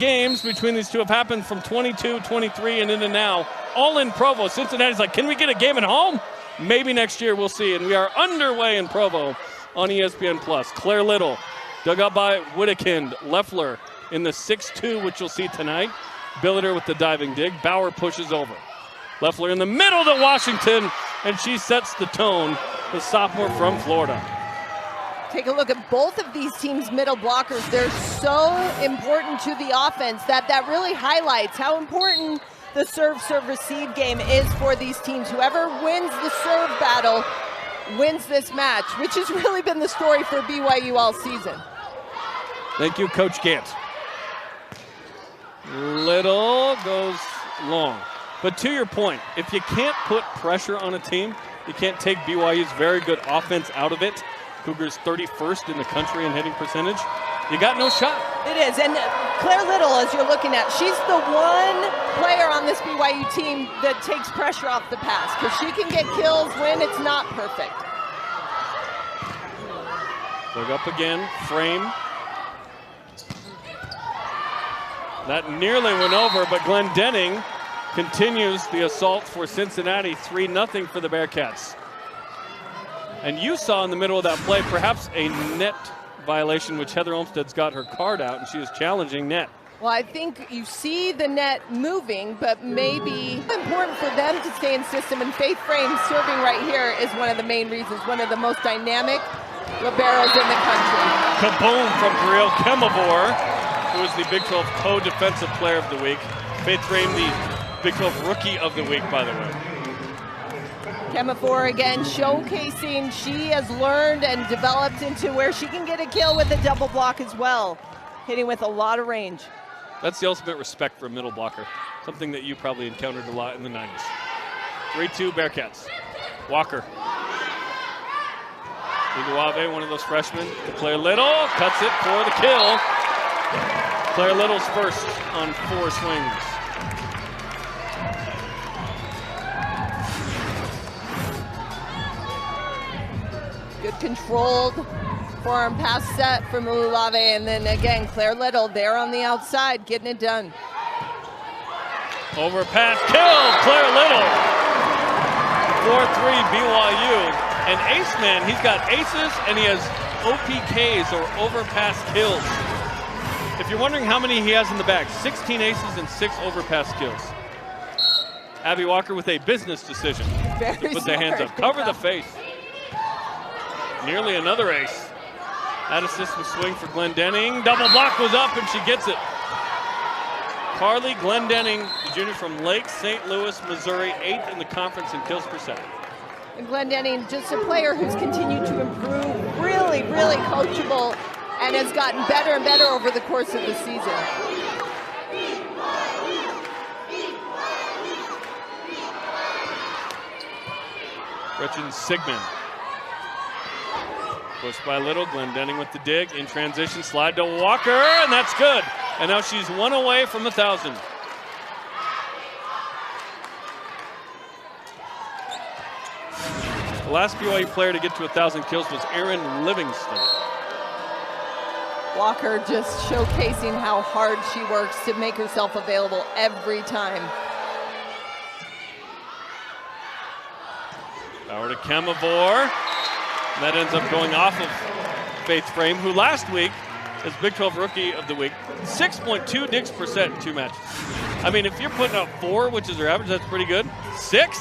Games between these two have happened from 22, 23, and into now, all in Provo. Cincinnati's like, can we get a game at home? Maybe next year, we'll see. And we are underway in Provo on ESPN+. Claire Little, dug up by Wittekind. Leffler in the 6-2, which you'll see tonight. Billiter with the diving dig. Bauer pushes over. Leffler in the middle to Washington, and she sets the tone, the sophomore from Florida. Take a look at both of these teams' middle blockers. They're so important to the offense that really highlights how important the serve-receive game is for these teams. Whoever wins the serve battle wins this match, which has really been the story for BYU all season. Thank you, Coach Gant. Little goes long. But to your point, if you can't put pressure on a team, you can't take BYU's very good offense out of it. Cougars 31st in the country in hitting percentage. You got no shot. It is, and Claire Little, as you're looking at, she's the one player on this BYU team that takes pressure off the pass, because she can get kills when it's not perfect. Dug up again, frame. That nearly went over, but Glendenning continues the assault for Cincinnati. 3-0 for the Bearcats. And you saw in the middle of that play perhaps a net violation, which Heather Olmstead's got her card out, and she is challenging net. Well, I think you see the net moving, but maybe important for them to stay in system, and Faith Frame serving right here is one of the main reasons, one of the most dynamic liberos in the country. Kaboom from Brielle Kemavor, who is the Big 12 co-defensive player of the week. Faith Frame, the Big 12 rookie of the week, by the way. Kemavor again showcasing she has learned and developed into where she can get a kill with a double block as well, hitting with a lot of range. That's the ultimate respect for a middle blocker, something that you probably encountered a lot in the 90s. 3-2 Bearcats. Walker. Uduave, one of those freshmen. Claire Little cuts it for the kill. Claire Little's first on 4 swings. Good controlled forearm pass set from Uduave, and then again, Claire Little there on the outside, getting it done. Overpass kill, Claire Little. 4-3 BYU. And Ace Man, he's got aces and he has OPKs, or overpass kills. If you're wondering how many he has in the bag, 16 aces and 6 overpass kills. Abby Walker with a business decision to put the hands up. Cover the face. Nearly another ace. That assistant swing for Glendenning. Double block was up and she gets it. Carly Glendenning, the junior from Lake St. Louis, Missouri, 8th in the conference in kills per set. And Glendenning, just a player who's continued to improve, really, really coachable, and has gotten better and better over the course of the season. Gretchen Sigmund. Pushed by Little, Glendenning with the dig. In transition, slide to Walker, and that's good. And now she's 1 away from 1,000. The last BYU player to get to 1,000 kills was Erin Livingston. Walker just showcasing how hard she works to make herself available every time. Power to Kemavor. And that ends up going off of Faith Frame, who last week is Big 12 Rookie of the Week. 6.2 digs per set in 2 matches. I mean, if you're putting up 4, which is her average, that's pretty good. 6?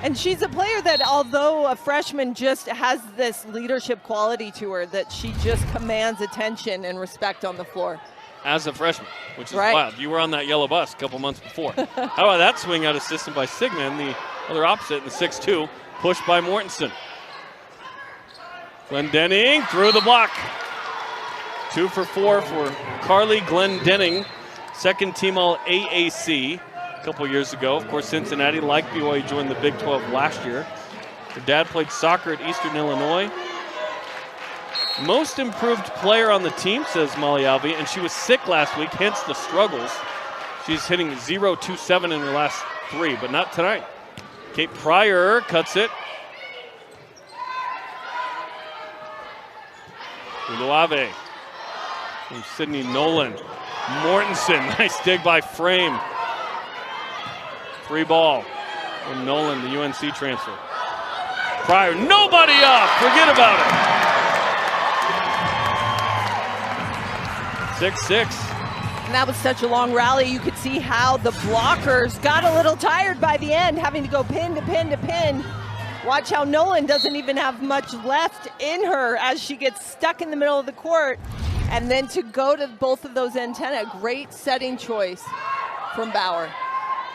And she's a player that, although a freshman, just has this leadership quality to her that she just commands attention and respect on the floor. As a freshman, which is wild. You were on that yellow bus a couple months before. How about that swing out assisted by Sigmund, the other opposite in the 6-2, pushed by Mortensen. Glendenning through the block. 2 for 4 for Carly Glendenning, second team all AAC a couple years ago. Of course, Cincinnati, like BYU, joined the Big 12 last year. Her dad played soccer at Eastern Illinois. Most improved player on the team, says Molly Alvey, and she was sick last week, hence the struggles. She's hitting .027 in her last 3, but not tonight. Kate Pryor cuts it. Uduave from Sydney Nolan. Mortensen, nice dig by Frame. Free ball from Nolan, the UNC transfer. Pryor, nobody up, forget about it. 6-6. And that was such a long rally. You could see how the blockers got a little tired by the end, having to go pin to pin to pin. Watch how Nolan doesn't even have much left in her as she gets stuck in the middle of the court. And then to go to both of those antenna, great setting choice from Bauer.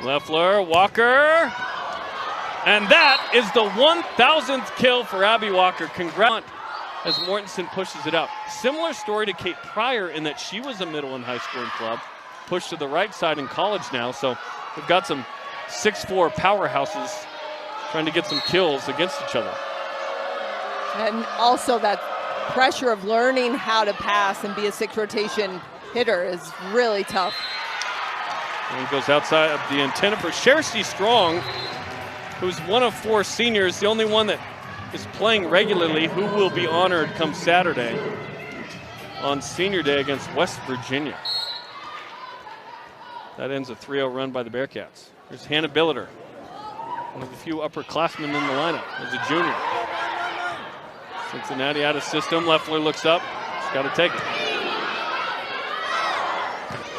Leffler, Walker, and that is the 1,000th kill for Abby Walker. Congrats as Mortensen pushes it out. Similar story to Kate Pryor in that she was a middle and high scoring club, pushed to the right side in college now. So we've got some 6'4" powerhouses trying to get some kills against each other. And also that pressure of learning how to pass and be a 6 rotation hitter is really tough. And goes outside of the antenna for Shersty Strong, who's one of 4 seniors, the only one that is playing regularly, who will be honored come Saturday on Senior Day against West Virginia. That ends a 3-0 run by the Bearcats. Here's Hannah Billiter, one of the few upperclassmen in the lineup as a junior. Cincinnati out of system. Leffler looks up. She's got to take it.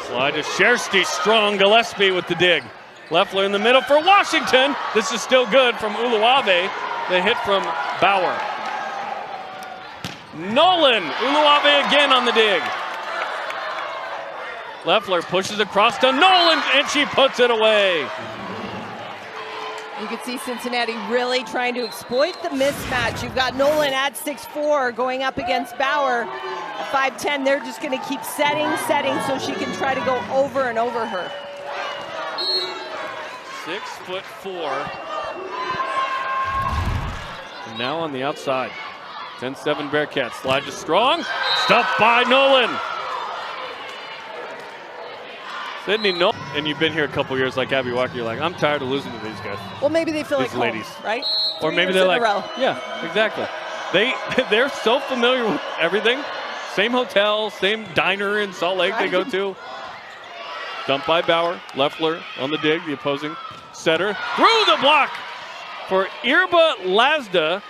Slide to Shersty Strong. Gillespie with the dig. Leffler in the middle for Washington. This is still good from Uluave. The hit from Bauer. Nolan. Uluave again on the dig. Leffler pushes across to Nolan, and she puts it away. You can see Cincinnati really trying to exploit the mismatch. You've got Nolan at 6'4" going up against Bauer at 5'10". They're just going to keep setting so she can try to go over and over her. 6'4". And now on the outside. 10-7 Bearcats. Slide to Strong. Stuffed by Nolan. Sydney Nolan. And you've been here a couple years like Abby Walker. You're like, I'm tired of losing to these guys. Well, maybe they feel these like ladies. home, right? Or maybe they're like, yeah, exactly. They're so familiar with everything. Same hotel, same diner in Salt Lake they go to. Dumped by Bauer. Leffler on the dig, the opposing setter. Through the block for Irba Lazda,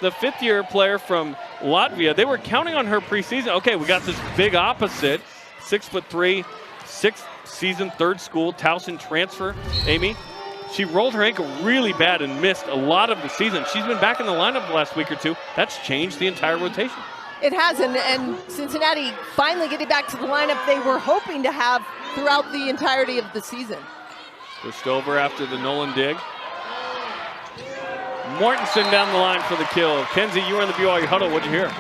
the 5th-year player from Latvia. They were counting on her preseason. Okay, we got this big opposite. 6'3", 6th season, 3rd school, Towson transfer. Amy, she rolled her ankle really bad and missed a lot of the season. She's been back in the lineup the last week or two. That's changed the entire rotation. It has, and Cincinnati finally getting back to the lineup they were hoping to have throughout the entirety of the season. Pushed over after the Nolan dig. Mortensen down the line for the kill. Kenzie, you were in the BYU huddle. What'd you hear?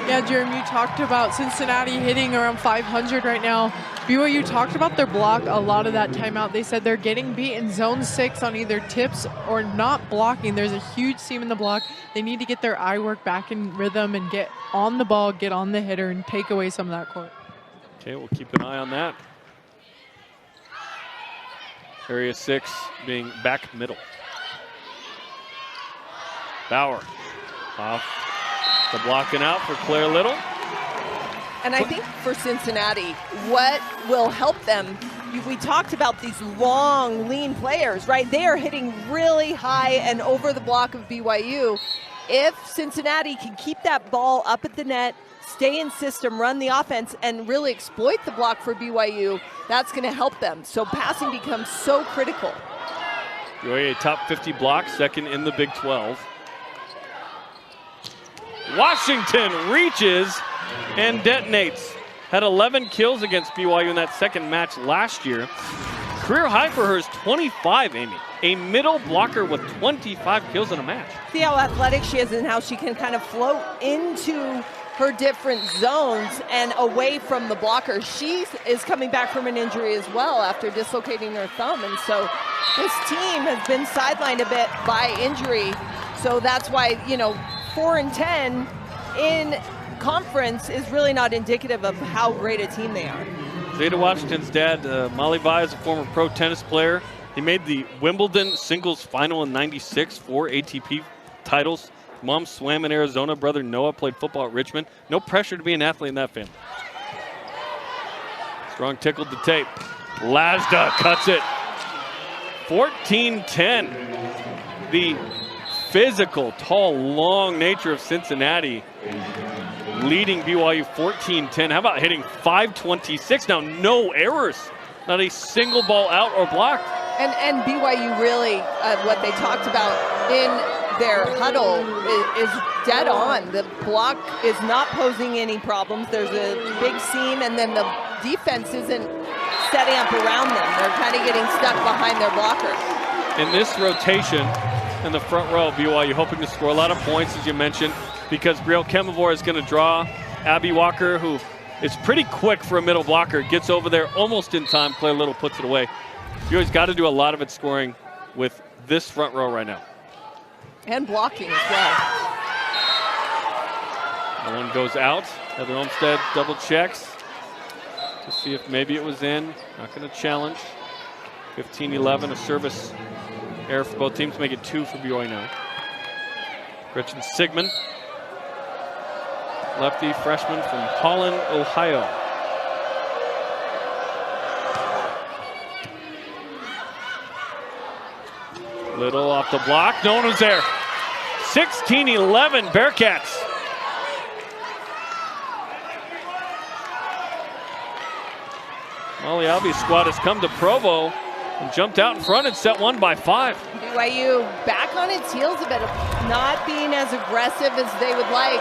Yeah, Jeremy, you talked about Cincinnati hitting around 500 right now. BYU talked about their block a lot of that timeout. They said they're getting beat in zone 6 on either tips or not blocking. There's a huge seam in the block. They need to get their eye work back in rhythm and get on the ball, get on the hitter, and take away some of that court. Okay, we'll keep an eye on that. Area 6 being back middle. Bauer off the blocking out for Claire Little. And I think for Cincinnati, what will help them, we talked about these long, lean players, right? They are hitting really high and over the block of BYU. If Cincinnati can keep that ball up at the net, stay in system, run the offense, and really exploit the block for BYU, that's going to help them. So passing becomes so critical. BYU a top 50 block, 2nd in the Big 12. Washington reaches and detonates. Had 11 kills against BYU in that 2nd match last year. Career high for her is 25, Amy. A middle blocker with 25 kills in a match. See how athletic she is and how she can kind of float into her different zones and away from the blocker. She is coming back from an injury as well after dislocating her thumb. And so this team has been sidelined a bit by injury. So that's why, 4-10 in conference is really not indicative of how great a team they are. Zeta Washington's dad, Molly Vi, is a former pro tennis player. He made the Wimbledon singles final in '96, 4 ATP titles. Mom swam in Arizona. Brother Noah played football at Richmond. No pressure to be an athlete in that family. Strong tickled the tape. Lazda cuts it. 14-10. The physical, tall, long nature of Cincinnati leading BYU 14-10. How about hitting 526? Now no errors. Not a single ball out or blocked. And BYU really, what they talked about in their huddle is dead on. The block is not posing any problems. There's a big seam, and then the defense isn't setting up around them. They're kind of getting stuck behind their blockers. In this rotation in the front row, BYU hoping to score a lot of points, as you mentioned, because Brielle Kemavor is going to draw Abby Walker, who is pretty quick for a middle blocker. Gets over there almost in time. Claire Little puts it away. BYU's got to do a lot of its scoring with this front row right now. And blocking as well. No one goes out. Heather Olmstead double checks to see if maybe it was in. Not going to challenge. 15-11, a service error for both teams, make it 2 for BYU now. Gretchen Sigmund, lefty freshman from Holland, Ohio. Little off the block, no one was there. 16-11 Bearcats. Molly Alvey's squad has come to Provo and jumped out in front in set 1 by 5. BYU back on its heels a bit of not being as aggressive as they would like.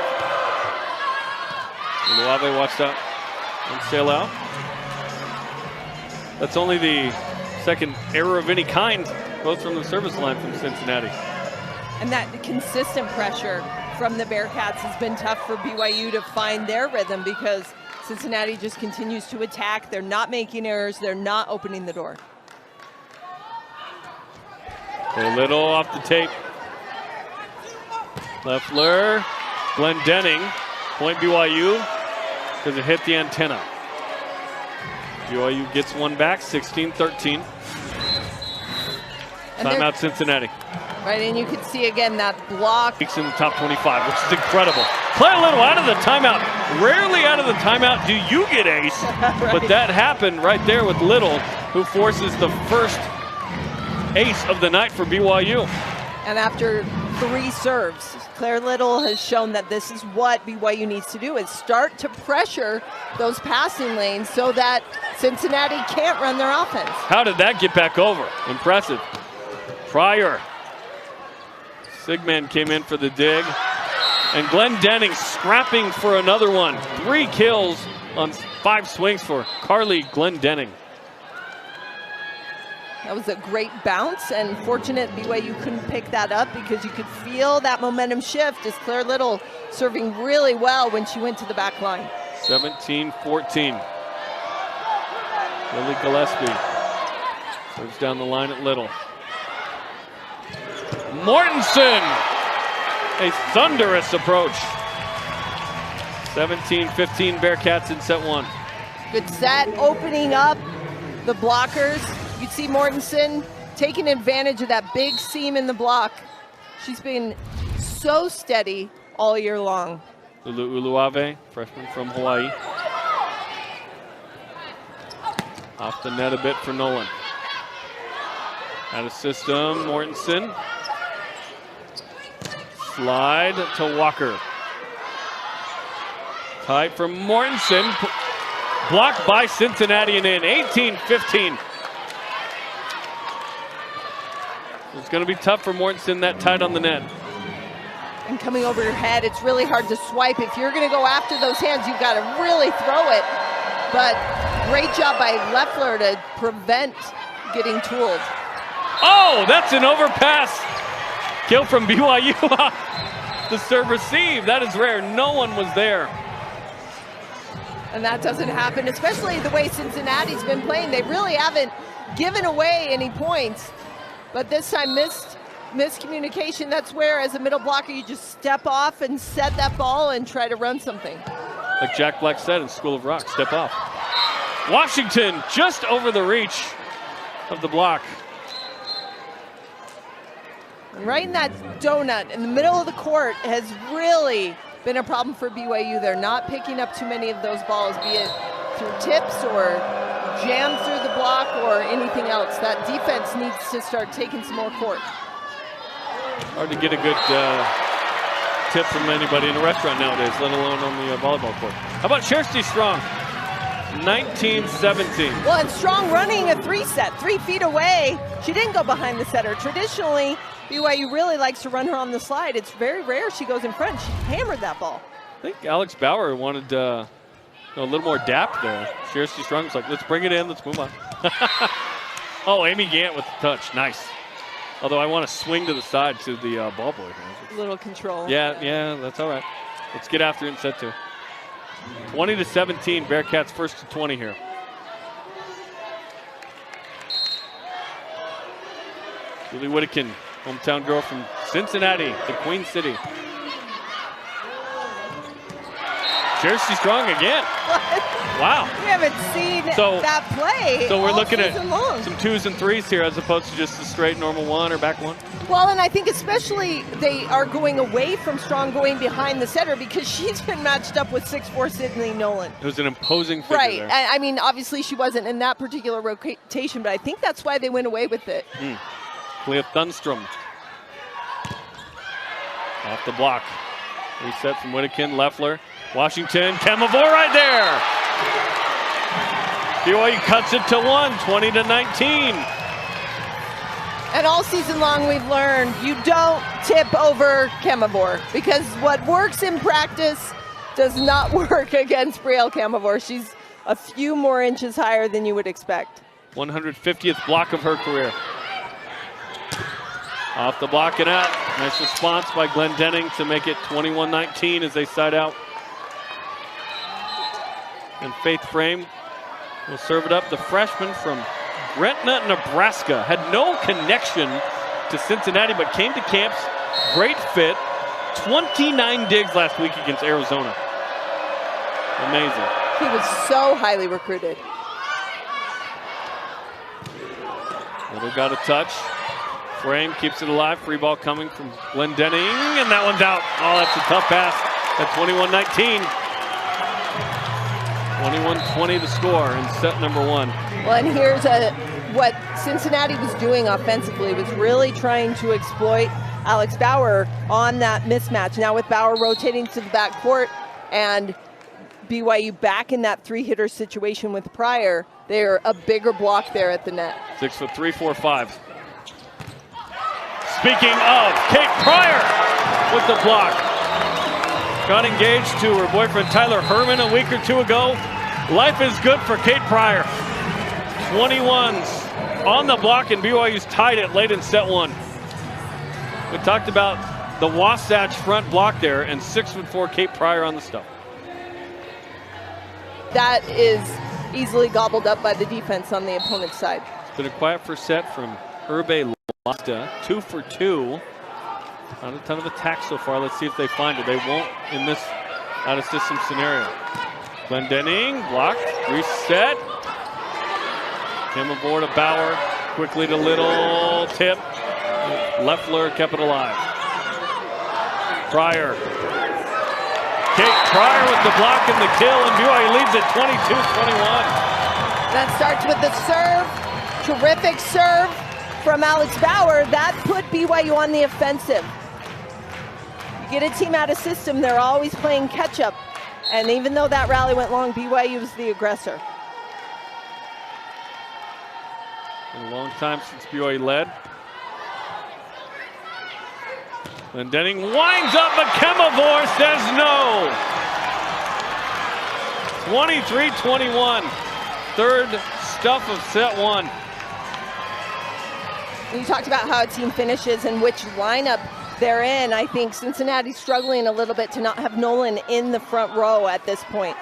Uluave watched out and sail out. That's only the second error of any kind, both from the service line from Cincinnati. And that consistent pressure from the Bearcats has been tough for BYU to find their rhythm, because Cincinnati just continues to attack. They're not making errors. They're not opening the door. A little off the tape. Leffler, Glendenning, point BYU because it hit the antenna. BYU gets one back, 16-13. Timeout Cincinnati. Right, and you can see again that block. In the top 25, which is incredible. Claire Little out of the timeout. Rarely out of the timeout do you get ace, right. But that happened right there with Little, who forces the first ace of the night for BYU. And after 3 serves, Claire Little has shown that this is what BYU needs to do, is start to pressure those passing lanes so that Cincinnati can't run their offense. How did that get back over? Impressive. Pryor. Sigmund came in for the dig. And Glendenning scrapping for another one. 3 kills on 5 swings for Carly Glendenning. That was a great bounce, and fortunate BYU couldn't pick that up, because you could feel that momentum shift as Claire Little serving really well when she went to the back line. 17-14. Lily Gillespie serves down the line at Little. Mortensen, a thunderous approach. 17-15 Bearcats in set 1. Good set, opening up the blockers. You see Mortensen taking advantage of that big seam in the block. She's been so steady all year long. Lulu Uluave, freshman from Hawaii. Off the net a bit for Nolan. Out of system, Mortensen. Slide to Walker. Tight for Mortensen. Blocked by Cincinnati and in. 18-15. It's going to be tough for Mortensen that tight on the net. And coming over your head, it's really hard to swipe. If you're going to go after those hands, you've got to really throw it. But great job by Leffler to prevent getting tooled. Oh, that's an overpass. Kill from BYU. The serve receive. That is rare. No one was there. And that doesn't happen, especially the way Cincinnati's been playing. They really haven't given away any points. But this time, miscommunication. That's where, as a middle blocker, you just step off and set that ball and try to run something. Like Jack Black said in School of Rock, step off. Washington just over the reach of the block. Right in that donut in the middle of the court has really been a problem for BYU. They're not picking up too many of those balls, be it through tips or jam through the block or anything else. That defense needs to start taking some more court. Hard to get a good tip from anybody in a restaurant nowadays, let alone on the volleyball court. How about Kirsty Strong? 19-17. Well, and Strong running a 3-set, 3 feet away. She didn't go behind the setter. Traditionally, BYU really likes to run her on the slide. It's very rare she goes in front. She hammered that ball. I think Alex Bauer wanted a little more dap there. Kirsty Strong's like, let's bring it in, let's move on. Oh, Amy Gant with the touch, nice. Although I want to swing to the side to the ball boy. Little control. Yeah, that's all right. Let's get after it in set 2. 20-17, Bearcats first to 20 here. Julie Whittakin, hometown girl from Cincinnati, the Queen City. Kirsty Strong again. What? Wow. We haven't seen that play. So we're all looking at season long. some 2s and 3s here as opposed to just a straight normal 1 or back 1. Well, and I think especially they are going away from Strong going behind the setter because she's been matched up with 6'4" Sydney Nolan. It was an imposing figure Right. there. I mean, obviously she wasn't in that particular rotation, but I think that's why they went away with it. Clea Thunstrom. Off the block. Reset from Whittakin, Leffler. Washington, Kemavor right there. BYU cuts it to 1, 20-19. And all season long we've learned you don't tip over Kemavor because what works in practice does not work against Brielle Kemavor. She's a few more inches higher than you would expect. 150th block of her career. Off the block and out. Nice response by Glendenning to make it 21-19 as they side out. And Faith Frame will serve it up. The freshman from Gretna, Nebraska. Had no connection to Cincinnati, but came to camps. Great fit. 29 digs last week against Arizona. Amazing. He was so highly recruited. Little got a touch. Frame keeps it alive. Free ball coming from Glendenning, and that one's out. Oh, that's a tough pass at 21-19. 21-20 the score in set number 1. Well, and here's what Cincinnati was doing offensively was really trying to exploit Alex Bauer on that mismatch. Now with Bauer rotating to the back court and BYU back in that 3-hitter situation with Pryor, they're a bigger block there at the net. 6'3", 4'5". Speaking of, Kate Pryor with the block. Got engaged to her boyfriend Tyler Herman a week or 2 ago. Life is good for Kate Pryor. 21s on the block, and BYU's tied it late in set 1. We talked about the Wasatch front block there, and 6'4" Kate Pryor on the stuff. That is easily gobbled up by the defense on the opponent's side. It's been a quiet first set from Herbe Lasta, 2 for 2. Not a ton of attack so far. Let's see if they find it. They won't in this out-of-system scenario. Glendenning, blocked, reset. Kemavor to Bauer, quickly to Little, tip. Leffler kept it alive. Pryor. Kate Pryor with the block and the kill, and BYU leads at 22-21. That starts with the serve. Terrific serve from Alex Bauer. That put BYU on the offensive. You get a team out of system, they're always playing catch-up. And even though that rally went long, BYU was the aggressor. Been a long time since BYU led. Glendenning winds up, but Kemavor says no. 23-21. Third stuff of set 1. You talked about how a team finishes and which lineup they're in. I think Cincinnati's struggling a little bit to not have Nolan in the front row at this point.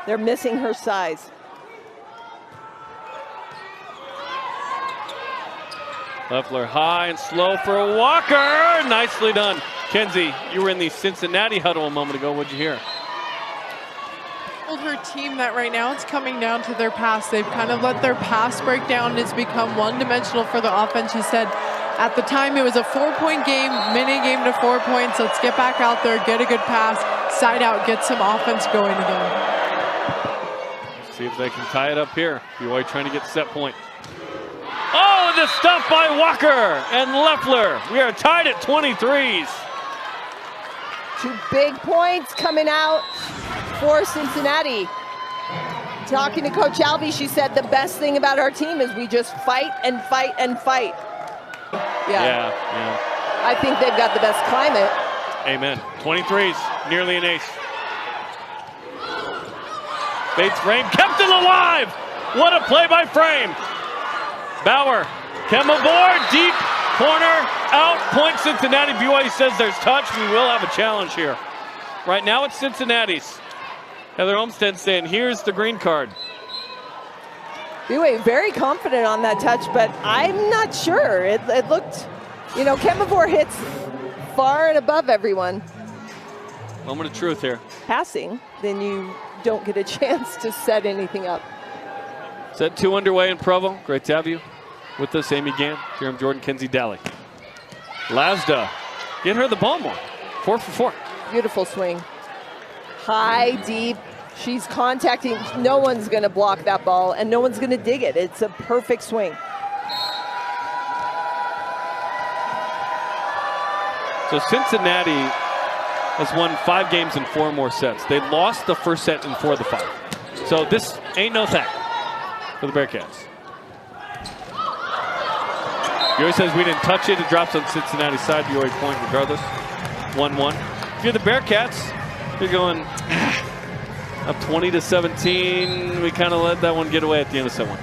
They're missing her size. Leffler high and slow for a Walker. Nicely done. Kenzie, you were in the Cincinnati huddle a moment ago. What'd you hear? Told her team that right now it's coming down to their pass. They've kind of let their pass break down. It's become one-dimensional for the offense. She said at the time it was a 4-point game, mini game to 4 points. Let's get back out there, get a good pass, side out, get some offense going again. See if they can tie it up here. BYU trying to get set point. Oh, the stuff by Walker and Leffler. We are tied at 23s. 2 big points coming out for Cincinnati. Talking to Coach Alvey, she said the best thing about our team is we just fight and fight and fight. Yeah. I think they've got the best climate. Amen. 23s, nearly an ace. Bates frame, kept it alive. What a play by Frame. Bauer, Kemba board, deep corner, out, point Cincinnati. BYU says there's touch. We will have a challenge here. Right now it's Cincinnati's. Heather Olmstead saying, here's the green card. BYU very confident on that touch, but I'm not sure. It looked, you know, Kemba hits far and above everyone. Moment of truth here. Passing, then you don't get a chance to set anything up. Set 2 underway in Provo. Great to have you with us, Amy Gann. Here I'm Jordan Kenzie Daly. Lazda, get her the ball more. 4 for 4. Beautiful swing. High, deep. She's contacting. No one's going to block that ball, and no one's going to dig it. It's a perfect swing. So Cincinnati has won 5 games in 4 more sets. They lost the first set in 4 of the 5. So this ain't no thing for the Bearcats. BYU says we didn't touch it. It drops on Cincinnati's side. BYU point regardless. 1-1. If you're the Bearcats, you're going up 20-17. We kind of let that one get away at the end of set 1.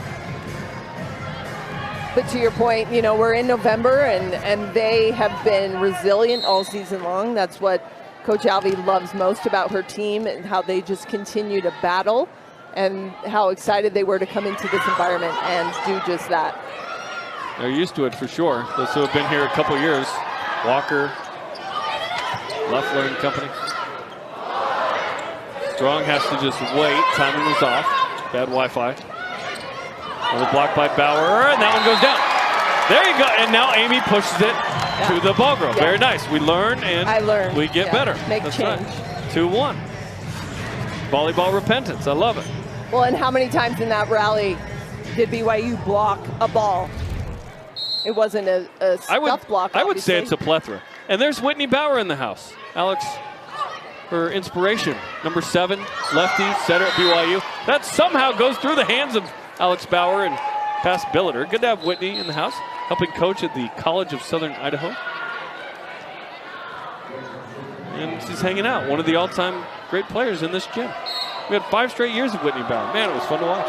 But to your point, you know, we're in November, and they have been resilient all season long. That's what Coach Alvey loves most about her team, and how they just continue to battle, and how excited they were to come into this environment and do just that. They're used to it for sure. Those who have been here a couple years, Walker, Leffler and company. Strong has to just wait. Timing was off. Bad Wi-Fi. Another block by Bauer, and that one goes down. There you go. And now Amy pushes it to the ball girl. Very nice. We learn and we get better. Make That's change. Right. 2-1. Volleyball repentance. I love it. Well, and how many times in that rally did BYU block a ball? It wasn't a stuff block, I would say it's a plethora. And there's Whitney Bauer in the house. Alex, her inspiration. Number 7, lefty, setter at BYU. That somehow goes through the hands of Alex Bauer and past Billiter. Good to have Whitney in the house, helping coach at the College of Southern Idaho. And she's hanging out, one of the all-time great players in this gym. We had 5 straight years of Whitney Bauer. Man, it was fun to watch.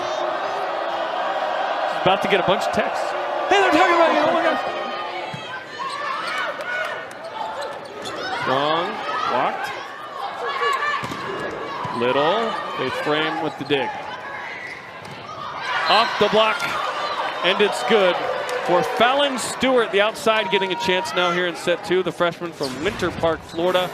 She's about to get a bunch of texts. Hey, they're talking about you. Oh my gosh. Strong, blocked. Little, they frame with the dig. Off the block, and it's good for Fallon Stewart, the outside, getting a chance now here in set 2. The freshman from Winter Park, Florida.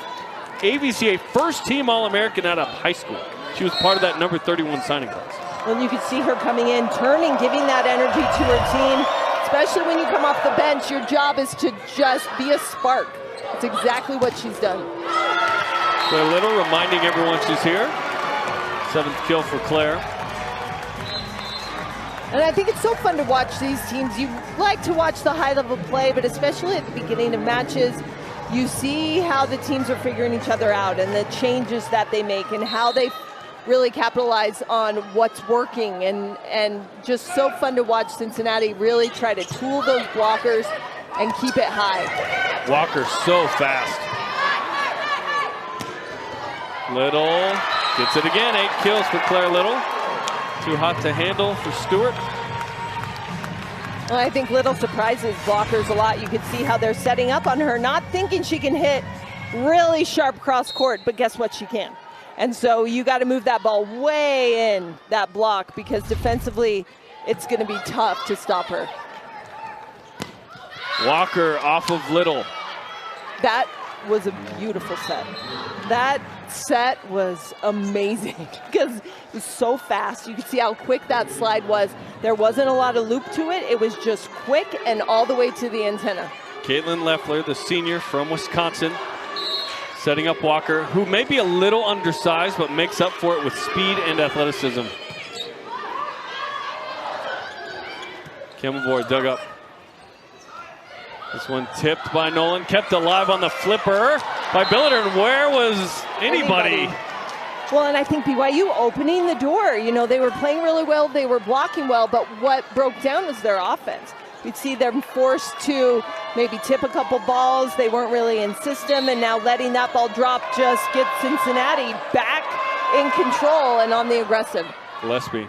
AVCA first-team All-American out of high school. She was part of that number 31 signing class. Well, you could see her coming in, turning, giving that energy to her team. Especially when you come off the bench, your job is to just be a spark. That's exactly what she's done. Claire Little reminding everyone she's here. 7th kill for Claire. And I think it's so fun to watch these teams. You like to watch the high-level play, but especially at the beginning of matches, you see how the teams are figuring each other out and the changes that they make and how they really capitalize on what's working, and just so fun to watch Cincinnati really try to tool those blockers and keep it high. Walker so fast. Little gets it again. 8 kills for Claire Little. Too hot to handle for Stewart. Well, I think Little surprises blockers a lot. You can see how they're setting up on her, not thinking she can hit really sharp cross court, but guess what, she can. And so you got to move that ball way in that block, because defensively it's going to be tough to stop her. Walker off of Little. That was a beautiful set. That set was amazing because it was so fast. You could see how quick that slide was. There wasn't a lot of loop to it. It was just quick and all the way to the antenna. Caitlin Leffler, the senior from Wisconsin, setting up Walker, who may be a little undersized, but makes up for it with speed and athleticism. Kemavor dug up. This one tipped by Nolan, kept alive on the flipper by Billiter. And where was anybody? Well, and I think BYU opening the door. You know, they were playing really well, they were blocking well, but what broke down was their offense. We'd see them forced to maybe tip a couple balls. They weren't really in system, and now letting that ball drop just gets Cincinnati back in control and on the aggressive. Gillespie.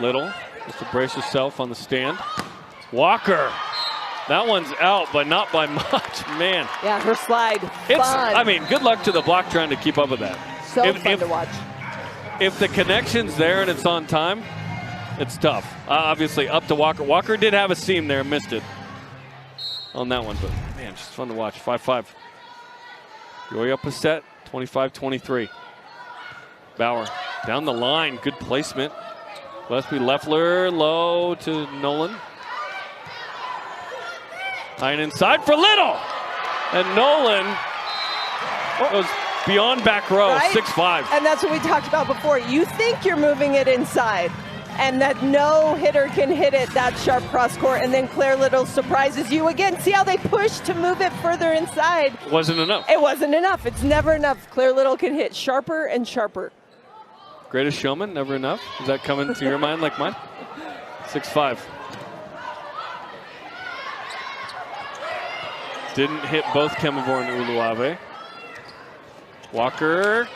Little, just to brace herself on the stand. Walker. That one's out, but not by much, man. Yeah, her slide, It's, fun. I mean, good luck to the block trying to keep up with that. So fun to watch. If the connection's there and it's on time, it's tough. Obviously, up to Walker. Walker did have a seam there, missed it on that one, but man, just fun to watch. 5-5. BYU up a set, 25-23. Bauer down the line, good placement. Gillespie, Leffler, low to Nolan. High and inside for Little. And Nolan goes beyond back row, Right? 6-5. And that's what we talked about before. You think you're moving it inside, and that no hitter can hit it that sharp cross court, and then Claire Little surprises you again. See how they push to move it further inside? Wasn't enough. It wasn't enough. It's never enough. Claire Little can hit sharper and sharper. Greatest showman, never enough. Is that coming to your mind like mine? 6-5. Didn't hit both Kemavor and Uluave. Walker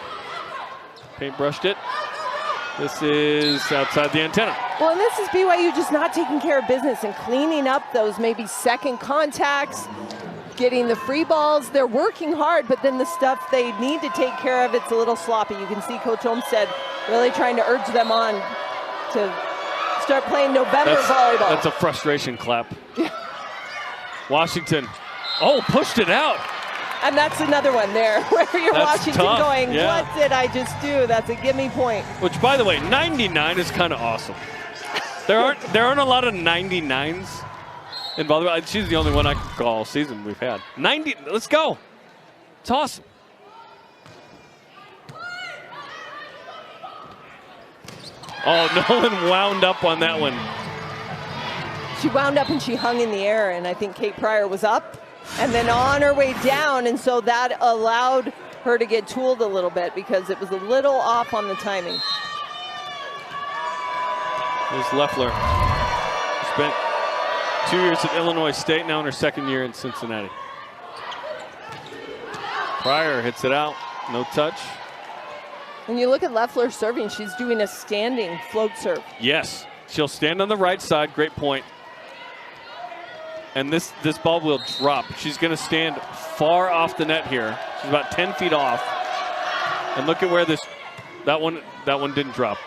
paintbrushed it. This is outside the antenna. Well, and this is BYU just not taking care of business and cleaning up those maybe second contacts, getting the free balls. They're working hard, but then the stuff they need to take care of, it's a little sloppy. You can see Coach Olmstead really trying to urge them on to start playing November volleyball. That's a frustration clap. Washington. Oh, pushed it out. And that's another one there where you're That's Washington tough. going, Yeah. what did I just do? That's a gimme point. Which, by the way, 99 is kind of awesome. There aren't a lot of 99s in volleyball. She's the only one I can call all season we've had. 90, let's go. It's awesome. Oh, Nolan wound up on that one. She wound up and she hung in the air, and I think Kate Pryor was up and then on her way down, and so that allowed her to get tooled a little bit because it was a little off on the timing. There's Leffler. Spent 2 years at Illinois State, now in her second year in Cincinnati. Pryor hits it out, no touch. When you look at Leffler serving, she's doing a standing float serve. Yes, she'll stand on the right side, great point. And this ball will drop. She's gonna stand far off the net here. She's about 10 feet off. And look at where that one didn't drop.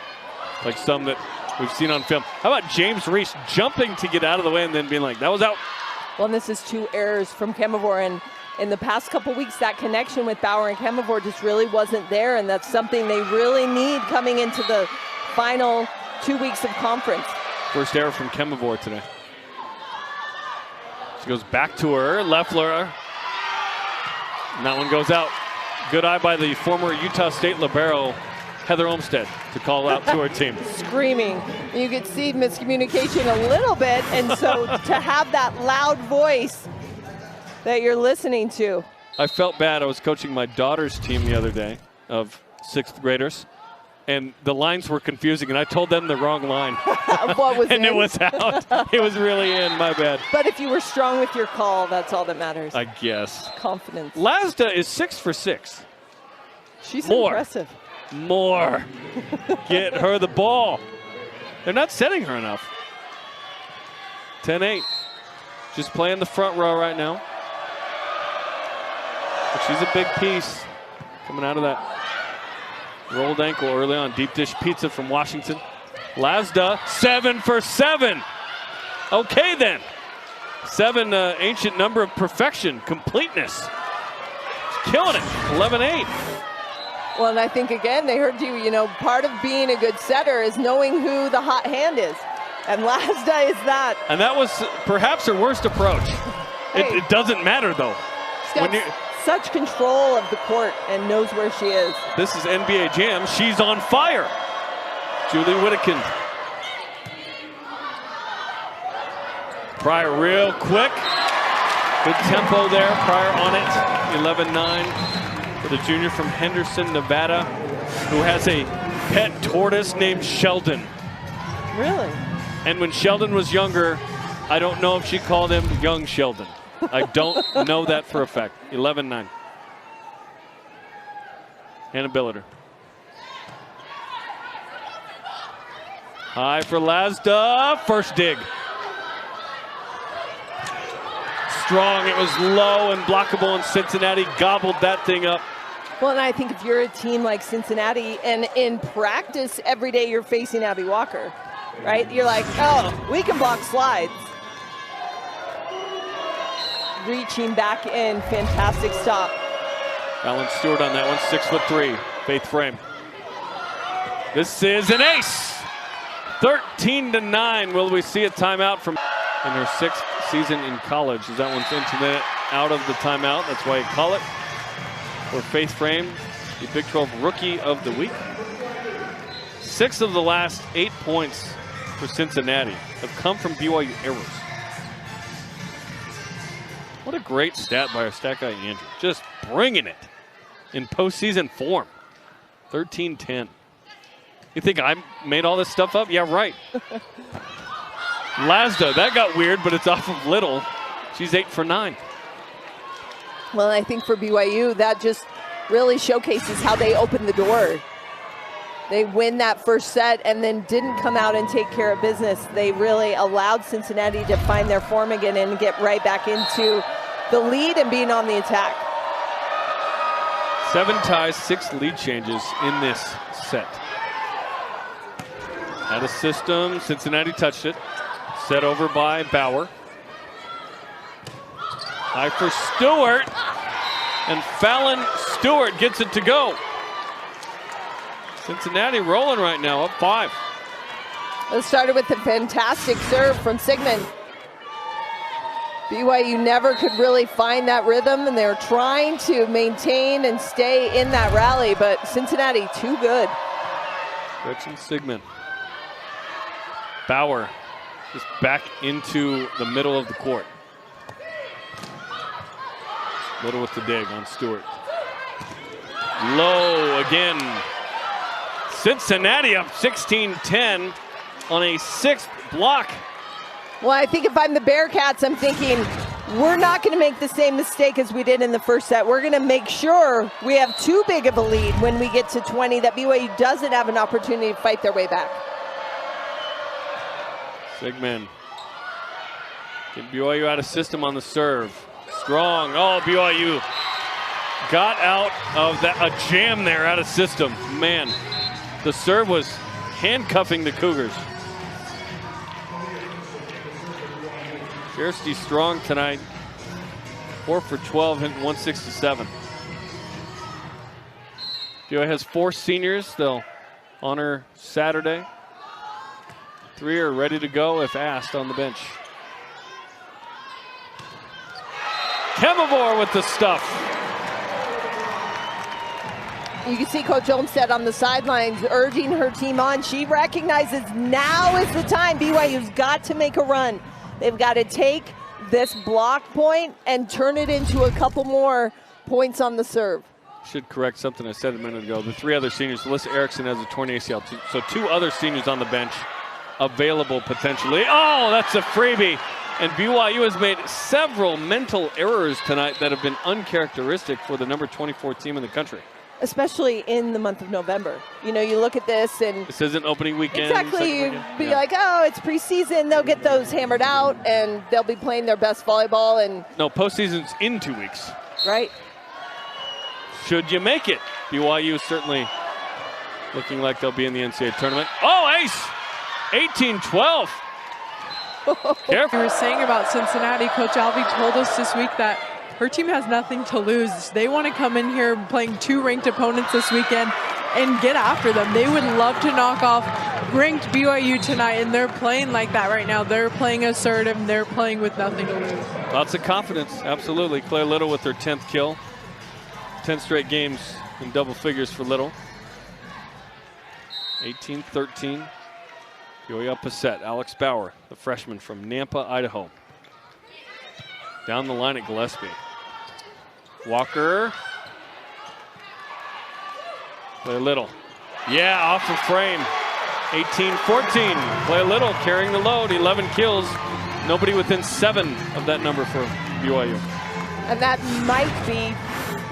Like some that we've seen on film. How about James Reese jumping to get out of the way and then being like, that was out. Well, and this is 2 errors from Kemavor, and in the past couple weeks, that connection with Bauer and Kemavor just really wasn't there, and that's something they really need coming into the final 2 weeks of conference. First error from Kemavor today. She goes back to her, Leffler. And that one goes out. Good eye by the former Utah State libero, Heather Olmstead, to call out to her team. Screaming. You could see miscommunication a little bit, and so to have that loud voice that you're listening to. I felt bad. I was coaching my daughter's team the other day of 6th graders, and the lines were confusing, and I told them the wrong line. What was and in? it was out. It was really in, my bad. But if you were strong with your call, that's all that matters. I guess. Confidence. Lazda is 6 for 6. She's More. impressive. More. Get her the ball. They're not setting her enough. 10-8. Just playing the front row right now. But she's a big piece coming out of that rolled ankle early on. Deep dish pizza from Washington. Lazda, 7 for 7. Okay then. 7, ancient number of perfection, completeness. She's killing it. 11-8. Well, and I think, again, they heard you, part of being a good setter is knowing who the hot hand is. And Lazda is that. And that was perhaps her worst approach. Hey. It doesn't matter, though. She's got such control of the court and knows where she is. This is NBA Jam. She's on fire. Julie Whittakin. Pryor real quick. Good tempo there. Pryor on it. 11-9 for the junior from Henderson, Nevada, who has a pet tortoise named Sheldon. Really? And when Sheldon was younger, I don't know if she called him young Sheldon. I don't know that for a fact. 11-9. Hannah Billiter. High for Lasda. First dig. Strong. It was low and blockable, and Cincinnati gobbled that thing up. Well, and I think if you're a team like Cincinnati, and in practice every day you're facing Abby Walker, right? You're like, oh, we can block slides. Reaching back in, fantastic stop. Alan Stewart on that one, 6'3", Faith Frame. This is an ace. 13-9. Will we see a timeout from in her 6th season in college? As that one's into the out of the timeout. That's why you call it. For Faith Frame, the Big 12 Rookie of the Week. 6 of the last 8 points for Cincinnati have come from BYU errors. What a great stat by our stat guy, Andrew. Just bringing it in postseason form. 13-10. You think I made all this stuff up? Yeah, right. Lasda, that got weird, but it's off of Little. She's 8 for 9. Well, I think for BYU, that just really showcases how they opened the door. They win that first set and then didn't come out and take care of business. They really allowed Cincinnati to find their form again and get right back into the lead and being on the attack. 7 ties, 6 lead changes in this set. Out of system, Cincinnati touched it. Set over by Bauer. High for Stewart. And Fallon Stewart gets it to go. Cincinnati rolling right now, up 5. It started with a fantastic serve from Sigmund. BYU never could really find that rhythm, and they're trying to maintain and stay in that rally, but Cincinnati too good. Gretchen Sigmund. Bauer just back into the middle of the court. Little with the dig on Stewart. Low again. Cincinnati up 16-10 on a 6th block. Well, I think if I'm the Bearcats, I'm thinking we're not going to make the same mistake as we did in the first set. We're going to make sure we have too big of a lead when we get to 20, that BYU doesn't have an opportunity to fight their way back. Sigmund. Get BYU out of system on the serve. Strong. Oh, BYU got out of that, a jam there out of system. Man, the serve was handcuffing the Cougars. Kirsty Strong tonight, 4 for 12, hitting 167. BYU has 4 seniors they'll honor Saturday. 3 are ready to go if asked on the bench. Kemavor with the stuff. You can see Coach Olmstead on the sidelines urging her team on. She recognizes now is the time. BYU's got to make a run. They've got to take this block point and turn it into a couple more points on the serve. Should correct something I said a minute ago. The 3 other seniors, Alyssa Erickson has a torn ACL, so 2 other seniors on the bench available potentially. Oh, that's a freebie. And BYU has made several mental errors tonight that have been uncharacteristic for the number 24 team in the country. Especially in the month of November. You know, you look at this and... This isn't opening weekend. Exactly, you'd be like, oh, it's preseason. They'll get those hammered out and they'll be playing their best volleyball. And no, postseason's in 2 weeks. Right. Should you make it? BYU certainly looking like they'll be in the NCAA tournament. Oh, ace! 18-12. Careful. We were saying about Cincinnati, Coach Alvey told us this week that her team has nothing to lose. They want to come in here playing 2 ranked opponents this weekend and get after them. They would love to knock off ranked BYU tonight, and they're playing like that right now. They're playing assertive, and they're playing with nothing to lose. Lots of confidence, absolutely. Claire Little with her 10th kill. 10 straight games in double figures for Little. 18-13. BYU up a set. Alex Bauer, the freshman from Nampa, Idaho. Down the line at Gillespie. Walker. Play Little. Yeah, off the frame. 18-14. Play Little carrying the load. 11 kills. Nobody within 7 of that number for BYU. And that might be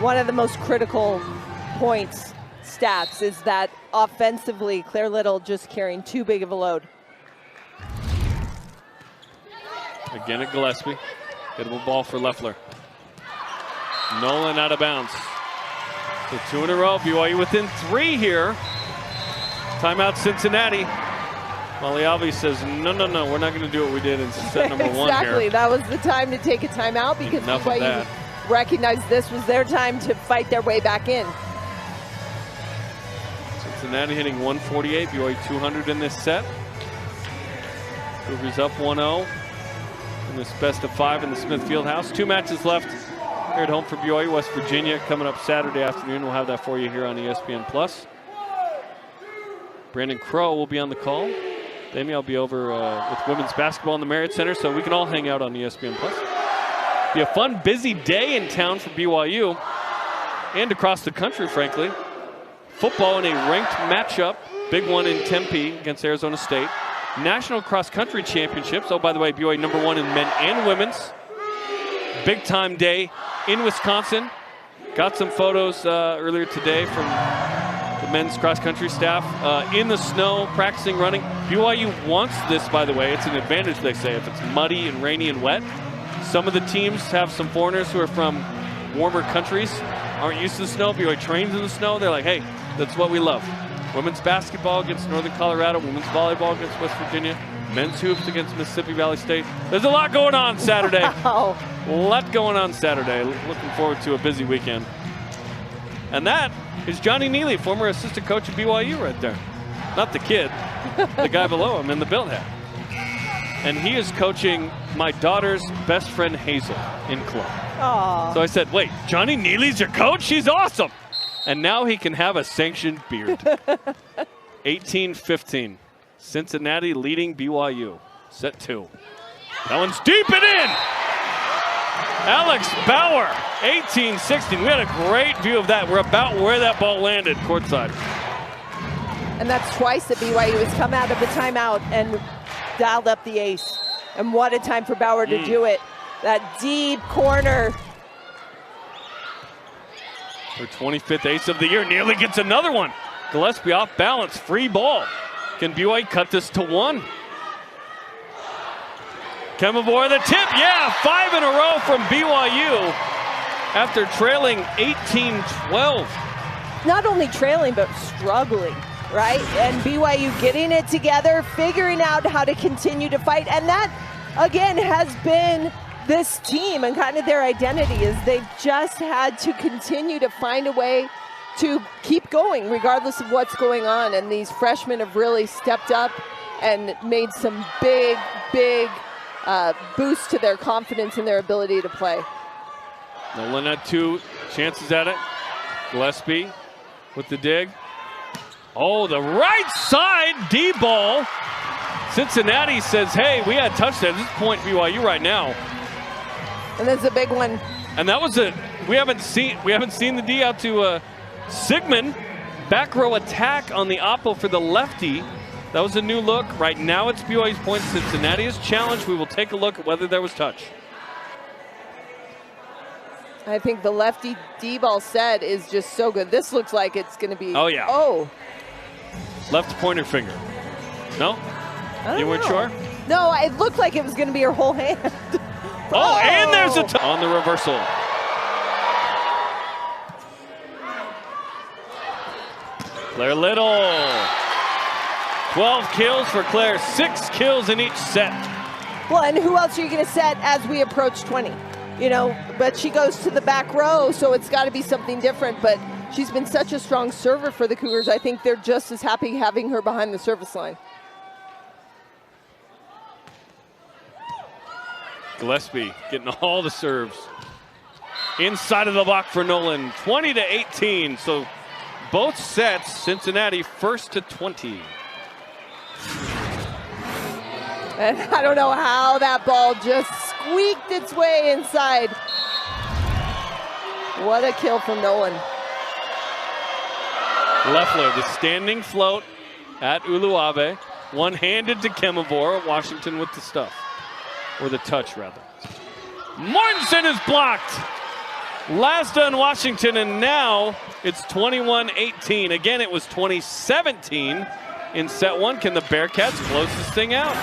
one of the most critical points stats, is that offensively Claire Little just carrying too big of a load. Again at Gillespie. Hittable ball for Leffler. Nolan out of bounds. So 2 in a row. BYU within 3 here. Timeout Cincinnati. Maliavi says, no, we're not going to do what we did in set number 1 here. Exactly. That was the time to take a timeout because BYU recognized this was their time to fight their way back in. Cincinnati hitting 148. BYU 200 in this set. Cougars up 1-0 in this best of 5 in the Smith Fieldhouse. 2 matches left here at home for BYU. West Virginia coming up Saturday afternoon. We'll have that for you here on ESPN+. Brandon Crow will be on the call. Amy, I'll be over with women's basketball in the Marriott Center, so we can all hang out on ESPN+. Be a fun, busy day in town for BYU and across the country, frankly. Football in a ranked matchup, big one in Tempe against Arizona State. National cross country championships. Oh, by the way, BYU number 1 in men and women's. Big time day in Wisconsin. Got some photos earlier today from the men's cross country staff in the snow, practicing running. BYU wants this, by the way. It's an advantage, they say, if it's muddy and rainy and wet. Some of the teams have some foreigners who are from warmer countries, aren't used to the snow. BYU trains in the snow. They're like, hey, that's what we love. Women's basketball against Northern Colorado, women's volleyball against West Virginia, men's hoops against Mississippi Valley State. There's a lot going on Saturday. Wow. A lot going on Saturday. Looking forward to a busy weekend. And that is Johnny Neely, former assistant coach of BYU right there. Not the kid, the guy below him in the build hat. And he is coaching my daughter's best friend Hazel in club. Aww. So I said, wait, Johnny Neely's your coach? She's awesome. And now he can have a sanctioned beard. 18-15. Cincinnati leading BYU. Set 2. That one's deep and in. Alex Bauer, 18-16. We had a great view of that. We're about where that ball landed courtside. And that's twice that BYU has come out of the timeout and dialed up the ace. And what a time for Bauer to do it. That deep corner. Her 25th ace of the year. Nearly gets another one. Gillespie off balance. Free ball. Can BYU cut this to 1? Kemavor the tip. Yeah, 5 in a row from BYU after trailing 18-12. Not only trailing, but struggling, right? And BYU getting it together, figuring out how to continue to fight. And that, again, has been this team and kind of their identity, is they've just had to continue to find a way to keep going regardless of what's going on. And these freshmen have really stepped up and made some big boost to their confidence and their ability to play. Nolan had 2 chances at it. Gillespie with the dig. Oh, the right side D ball. Cincinnati says, hey, we had touchdown. This is point BYU right now. And that's a big one. And that was we haven't seen the D out to Sigmund. Back row attack on the oppo for the lefty. That was a new look. Right now it's BYU's point. Cincinnati is challenged. We will take a look at whether there was touch. I think the lefty D-ball set is just so good. This looks like it's going to be. Oh, yeah. Oh. Left pointer finger. No? You weren't sure? No, it looked like it was going to be her whole hand. Oh, and there's a on the reversal. Claire Little. 12 kills for Claire, 6 kills in each set. Well, and who else are you going to set as we approach 20? You know, but she goes to the back row, so it's got to be something different. But she's been such a strong server for the Cougars. I think they're just as happy having her behind the service line. Gillespie getting all the serves. Inside of the block for Nolan, 20-18. So both sets. Cincinnati first to 20. And I don't know how that ball just squeaked its way inside. What a kill from Nolan. Leffler, the standing float at Uluave. One-handed to Kemavor. Washington with the stuff. Or the touch, rather. Mortensen is blocked. Lasda and Washington, and now it's 21-18. Again, it was 2017 in set one. Can the Bearcats close this thing out?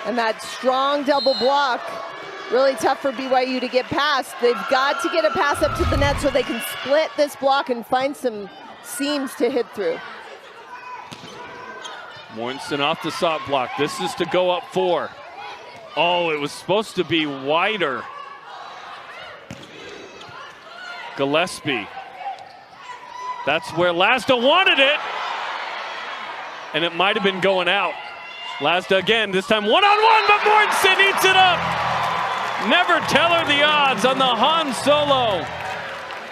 And that strong double block, really tough for BYU to get past. They've got to get a pass up to the net so they can split this block and find some seams to hit through. Mortensen off the soft block. This is to go up 4. Oh, it was supposed to be wider. Gillespie. That's where Lasda wanted it. And it might have been going out. Lasda again, this time one-on-one, but Mortensen eats it up. Never tell her the odds on the Han Solo.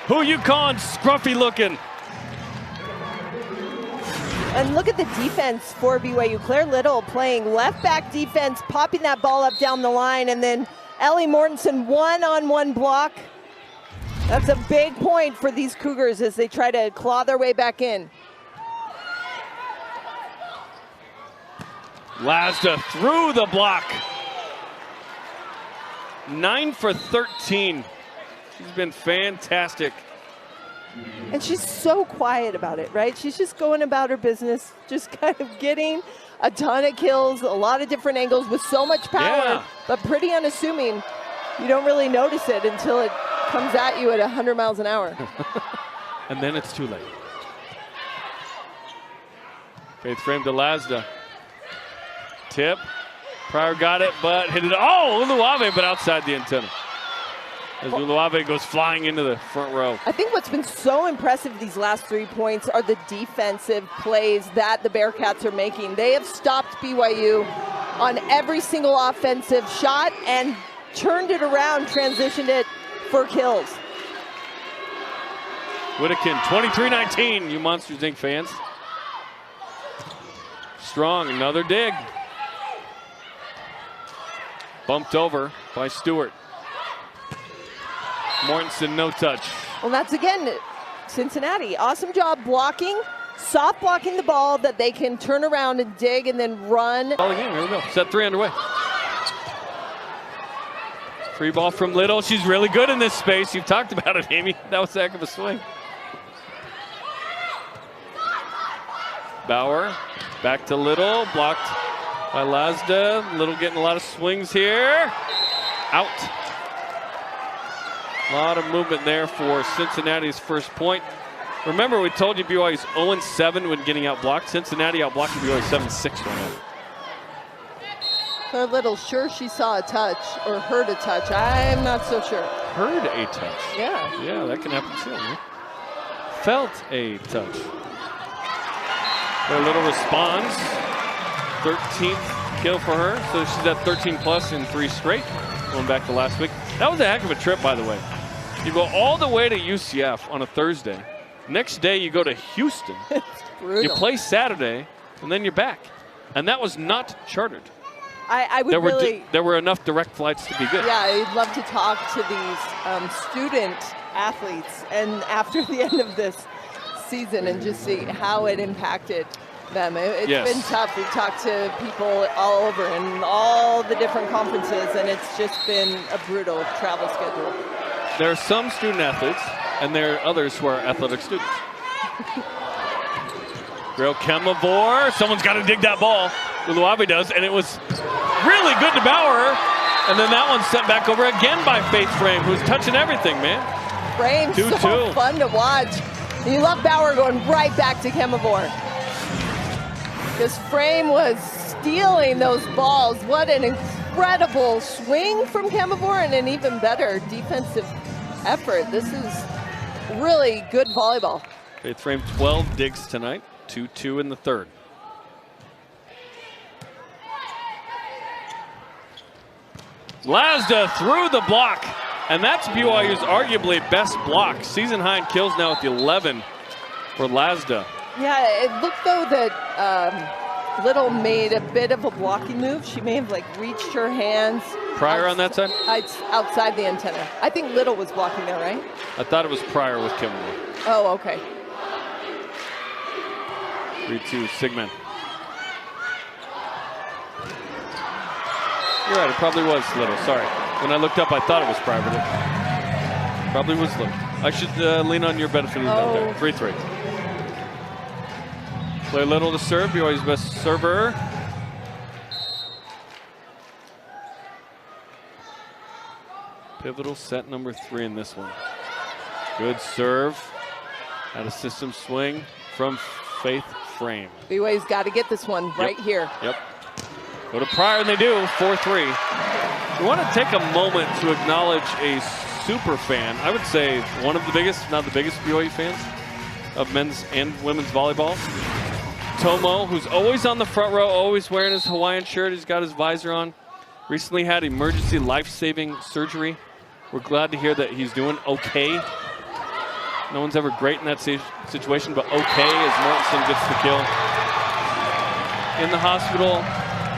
Who you calling scruffy looking? And look at the defense for BYU. Claire Little playing left back defense, popping that ball up down the line, and then Ellie Mortensen one-on-one block. That's a big point for these Cougars as they try to claw their way back in. Lasda through the block. 9 for 13. She's been fantastic. And she's so quiet about it, right? She's just going about her business, just kind of getting a ton of kills, a lot of different angles with so much power, but pretty unassuming. You don't really notice it until it comes at you at 100 miles an hour. And then it's too late. Faith frame to Lasda. Tip. Pryor got it, but hit it. Oh, Uluave, but outside the antenna. As Uluave goes flying into the front row. I think what's been so impressive these last 3 points are the defensive plays that the Bearcats are making. They have stopped BYU on every single offensive shot and turned it around, transitioned it for kills. Whittakin, 23-19, you Monsters Inc. fans. Strong, another dig. Bumped over by Stewart. Mortensen, no touch. Well, that's again, Cincinnati. Awesome job blocking, soft blocking the ball that they can turn around and dig and then run. Ball again, here we go. Set 3 underway. Free ball from Little. She's really good in this space. You've talked about it, Amy. That was a heck of a swing. Bauer, back to Little, blocked by Lasda. Little getting a lot of swings here. Out. A lot of movement there for Cincinnati's first point. Remember, we told you BYU's 0-7 when getting outblocked. Cincinnati outblocking BYU 7-6 right now. Claire Little, sure she saw a touch or heard a touch. I'm not so sure. Heard a touch. Yeah. Yeah, that can happen too. Huh? Felt a touch. Claire Little responds. 13th kill for her, so she's at 13 plus in 3 straight. Going back to last week. That was a heck of a trip, by the way. You go all the way to UCF on a Thursday. Next day you go to Houston. You play Saturday, and then you're back. And that was not chartered. I would there were enough direct flights to be good. Yeah, I'd love to talk to these student athletes and after the end of this season and just see how it impacted them. It's been tough. We've talked to people all over in all the different conferences, and it's just been a brutal travel schedule. There are some student athletes, and there are others who are athletic students. Real Kemavor. Someone's got to dig that ball. Uluave does, and it was really good to Bauer. And then that one's sent back over again by Faith Frame, who's touching everything, man. Frame's so fun to watch. You love Bauer going right back to Kemavor. This Frame was stealing those balls. What an incredible swing from Kemavor and an even better defensive effort. This is really good volleyball. Faith Frame 12 digs tonight, 2-2 in the third. Lasda through the block, and that's BYU's arguably best block. Season high in kills now with 11 for Lasda. Yeah, it looked though that Little made a bit of a blocking move. She may have like reached her hands. Pryor on that side? Outside the antenna. I think Little was blocking there, right? I thought it was Pryor with Kimberly. Oh, okay. 3-2 Sigmund. You're right, it probably was Little. Sorry. When I looked up, I thought it was Pryor, but it probably was Little. I should lean on your benefit of the doubt there. 3-3. Play Little to serve. BYU's best server. Pivotal set number 3 in this one. Good serve. Had a system swing from Faith Frame. BYU's got to get this one right here. Yep. Go to Pryor, and they do. 4-3. We want to take a moment to acknowledge a super fan. I would say one of the biggest, if not the biggest, BYU fans of men's and women's volleyball. Tomo, who's always on the front row, always wearing his Hawaiian shirt. He's got his visor on. Recently had emergency life-saving surgery. We're glad to hear that he's doing okay. No one's ever great in that situation, but okay as Mortensen gets the kill. In the hospital,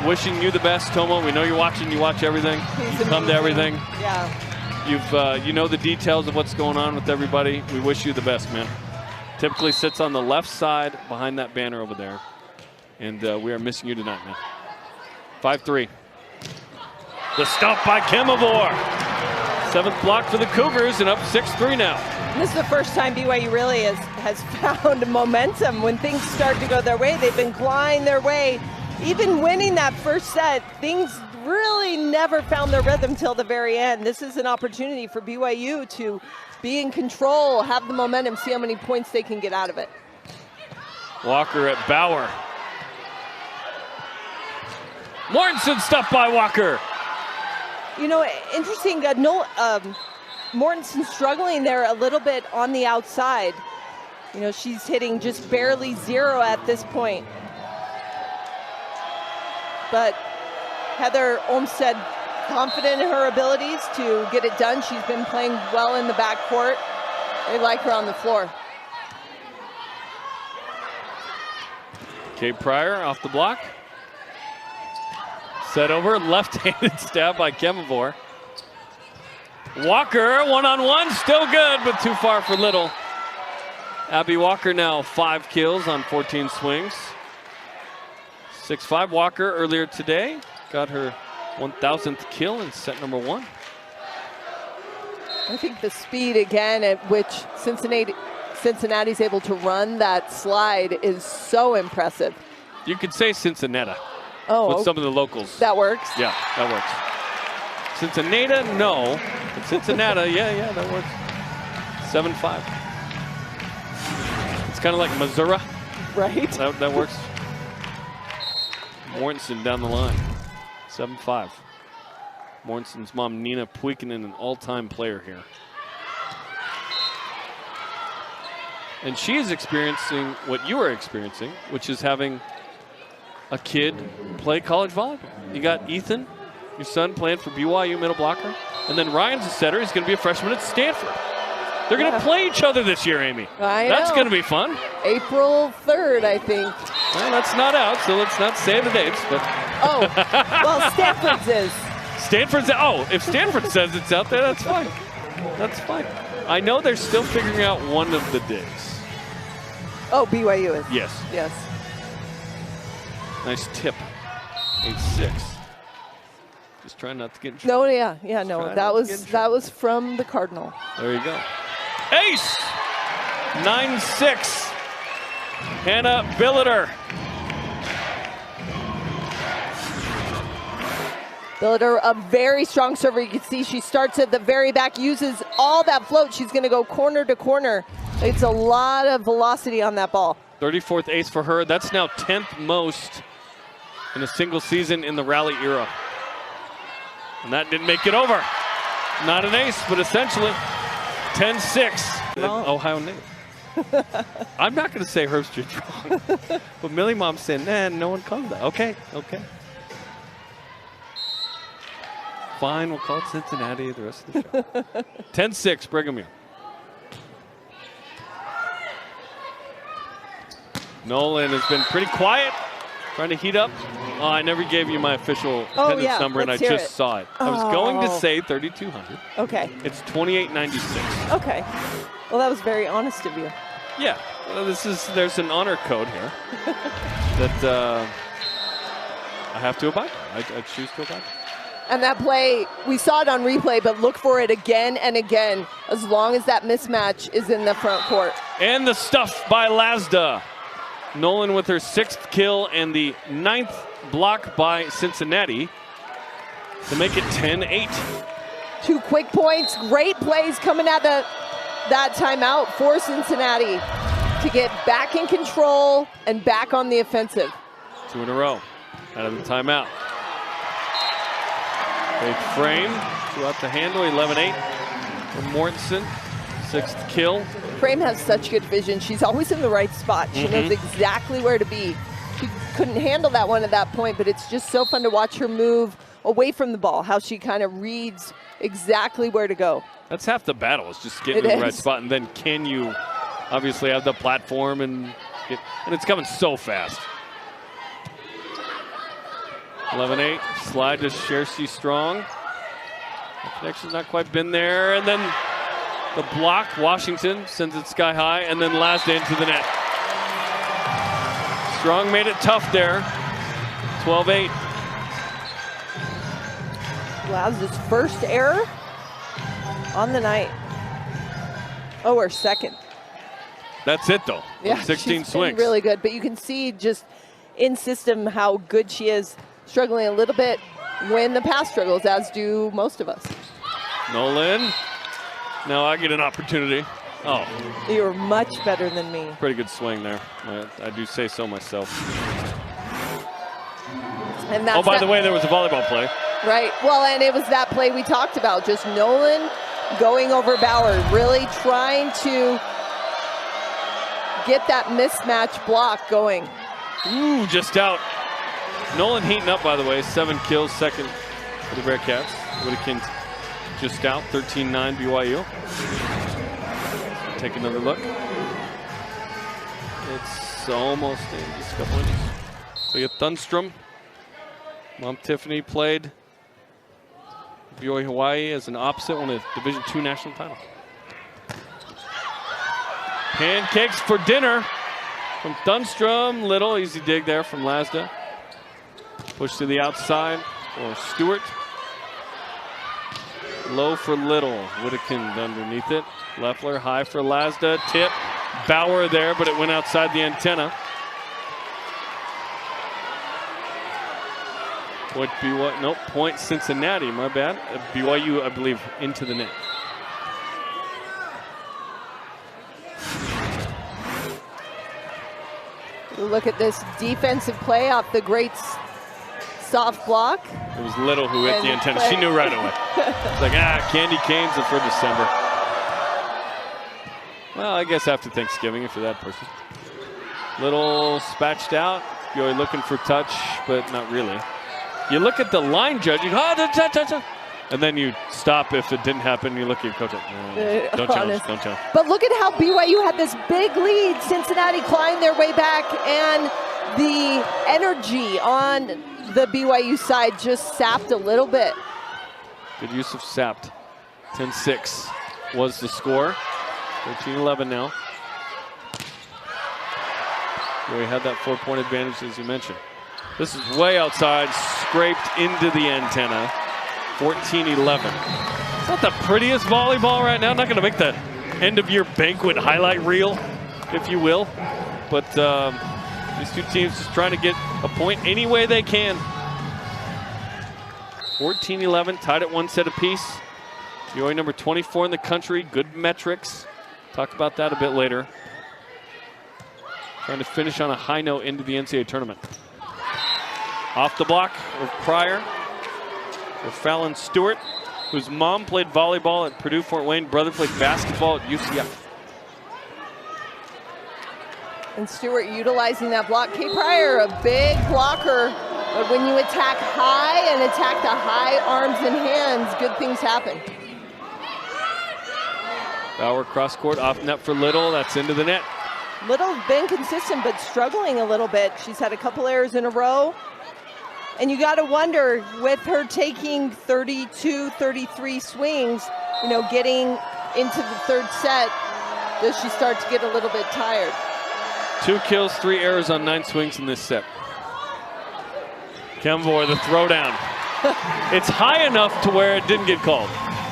wishing you the best, Tomo. We know you're watching. You watch everything. You come to everything. Yeah. You know the details of what's going on with everybody. We wish you the best, man. Typically sits on the left side behind that banner over there. And we are missing you tonight, man. 5-3. The stop by Kemavor. 7th block for the Cougars and up 6-3 now. This is the first time BYU really has found momentum when things start to go their way. They've been clawing their way. Even winning that first set, things really never found their rhythm till the very end. This is an opportunity for BYU to be in control, have the momentum, see how many points they can get out of it. Walker at Bauer. Mortensen stuffed by Walker. You know, interesting, Mortensen struggling there a little bit on the outside. You know, she's hitting just barely 0 at this point. But Heather Olmstead confident in her abilities to get it done. She's been playing well in the backcourt. They like her on the floor. Kate Pryor off the block. Set over, left-handed stab by Kemavor. Walker, one-on-one, still good, but too far for Little. Abby Walker now 5 kills on 14 swings. 6-5. Walker earlier today got her 1,000th kill in set number 1. I think the speed again at which Cincinnati's able to run that slide is so impressive. You could say Cincinnati. Oh, with some of the locals. That works? Yeah, that works. Cincinnati, no. But Cincinnati, yeah, that works. 7-5. It's kind of like Missouri. Right. That works. Mortensen down the line. 7-5. Mortensen's mom, Nina Puikinen, an all-time player here. And she is experiencing what you are experiencing, which is having a kid play college volleyball. You got Ethan, your son, playing for BYU middle blocker. And then Ryan's a setter. He's going to be a freshman at Stanford. They're going to play each other this year, Amy. That's going to be fun. April 3rd, I think. Well, that's not out, so let's not say the dates. But oh, well, Stanford's is. Stanford's, oh, if Stanford says it's out there, that's fine. That's fine. I know they're still figuring out one of the days. Oh, BYU is. Yes. Yes. Nice tip. 8-6. Just trying not to get in trouble. No, yeah, no. That was from the Cardinal. There you go. Ace! 9-6. Hannah Billiter. Billiter, a very strong server. You can see she starts at the very back, uses all that float. She's going to go corner to corner. It's a lot of velocity on that ball. 34th ace for her. That's now 10th most in a single season in the rally era. And that didn't make it over. Not an ace, but essentially 10-6. No. Ohio native. I'm not going to say Herb Street's wrong. But Millie Mom's saying, nah, no one calls that. Okay. Fine, we'll call it Cincinnati the rest of the show. 10-6, Brigham Young. Nolan has been pretty quiet, trying to heat up. Oh, I never gave you my official attendance number, and I just saw it. I was going to say 3,200. Okay. It's 2,896. Okay. Well, that was very honest of you. Yeah. Well, there's an honor code here that I have to abide by. I choose to abide by. And that play, we saw it on replay, but look for it again and again, as long as that mismatch is in the front court. And the stuff by Lazda. Nolan with her 6th kill and the 9th block by Cincinnati to make it 10-8. 2 quick points, great plays coming out of that timeout for Cincinnati to get back in control and back on the offensive. 2 in a row out of the timeout. Big frame throughout the handle, 11-8 from Mortensen, 6th kill. Frame has such good vision. She's always in the right spot. She knows exactly where to be. She couldn't handle that one at that point, but it's just so fun to watch her move away from the ball, how she kind of reads exactly where to go. That's half the battle, is just getting in the right spot, and then can you obviously have the platform and it's coming so fast. 11-8, slide to Shersey Strong. The connection's not quite been there, and then the block, Washington sends it sky high, and then last into the net. Strong made it tough there, 12-8. Lazda's first error on the night. Oh, her second. That's it though, yeah, 16 she's swings. Been really good, but you can see just in system how good she is. Struggling a little bit when the pass struggles, as do most of us. Nolan, now I get an opportunity. Oh. You're much better than me. Pretty good swing there. I do say so myself. And that's by the way, there was a volleyball play. Right, well, and it was that play we talked about, just Nolan going over Bauer, really trying to get that mismatch block going. Ooh, just out. Nolan heating up, by the way, 7 kills, 2nd for the Bearcats. Whittakin just out, 13-9 BYU. Take another look. It's almost in, just a couple inches. So you get Thunstrom. Mom Tiffany played BYU Hawaii as an opposite, won a Division II national title. Pancakes for dinner from Thunstrom. Little, easy dig there from Lazda. Push to the outside for Stewart. Low for Little. Whittakin underneath it. Leffler high for Lazda. Tip. Bauer there, but it went outside the antenna. Point BYU, nope, point Cincinnati, my bad. BYU, I believe, into the net. Look at this defensive play off the great soft block. It was Little who hit the antenna. She knew right away. It's like, candy canes are for December. Well, I guess after Thanksgiving, if you're that person. Little spatched out. BYU looking for touch, but not really. You look at the line judge, you go, and then you stop if it didn't happen. You look at your coach, don't challenge, don't challenge. But look at how BYU had this big lead. Cincinnati clawing their way back, and the energy on the BYU side just sapped a little bit. Good use of sapped. 10-6 was the score. 13-11 now. We had that 4-point advantage, as you mentioned. This is way outside, scraped into the antenna. 14-11. It's not the prettiest volleyball right now. I'm not going to make the end-of-year banquet highlight reel, if you will. But these two teams just trying to get a point any way they can. 14-11, tied at 1 set apiece. BYU number 24 in the country, good metrics. Talk about that a bit later. Trying to finish on a high note into the NCAA tournament. Off the block of Pryor for Fallon Stewart, whose mom played volleyball at Purdue Fort Wayne, brother played basketball at UCF. And Stewart utilizing that block. Kay Pryor, a big blocker, but when you attack high and attack the high arms and hands, good things happen. Bauer cross court, off net for Little, that's into the net. Little's been consistent, but struggling a little bit. She's had a couple errors in a row. And you got to wonder, with her taking 32, 33 swings, you know, getting into the third set, does she start to get a little bit tired? 2 kills, 3 errors on 9 swings in this set. Kemvor, the throwdown. It's high enough to where it didn't get called.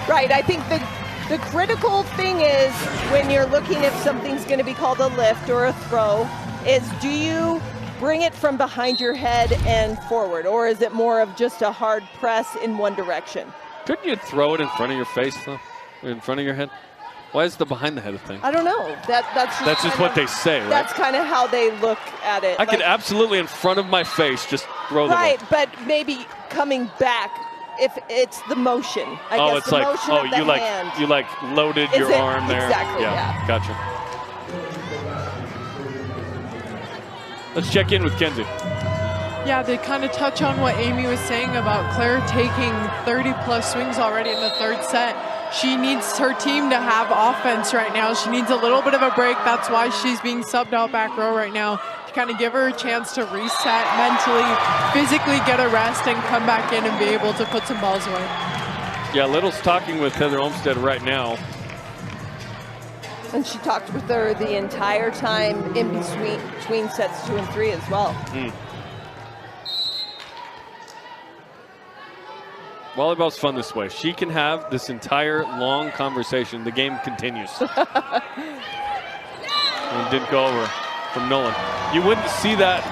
Right, I think the critical thing is when you're looking if something's going to be called a lift or a throw, is do you bring it from behind your head and forward, or is it more of just a hard press in one direction? Couldn't you throw it in front of your face, though? In front of your head? Why is the behind the head thing? I don't know. That's just what they say, right? That's kind of how they look at it. I could absolutely, in front of my face, just throw the ball. Right, but maybe coming back, if it's the motion. I guess it's the like, motion of the hand. you loaded your arm there. Exactly, yeah. Gotcha. Let's check in with Kenzie. Yeah, they kind of touch on what Amy was saying about Claire taking 30-plus swings already in the third set. She needs her team to have offense right now. She needs a little bit of a break. That's why she's being subbed out back row right now, to kind of give her a chance to reset mentally, physically get a rest, and come back in and be able to put some balls away. Yeah, Little's talking with Heather Olmstead right now. And she talked with her the entire time in between sets 2 and 3 as well. Volleyball's fun this way. She can have this entire long conversation. The game continues. And it didn't go over from Nolan. You wouldn't see that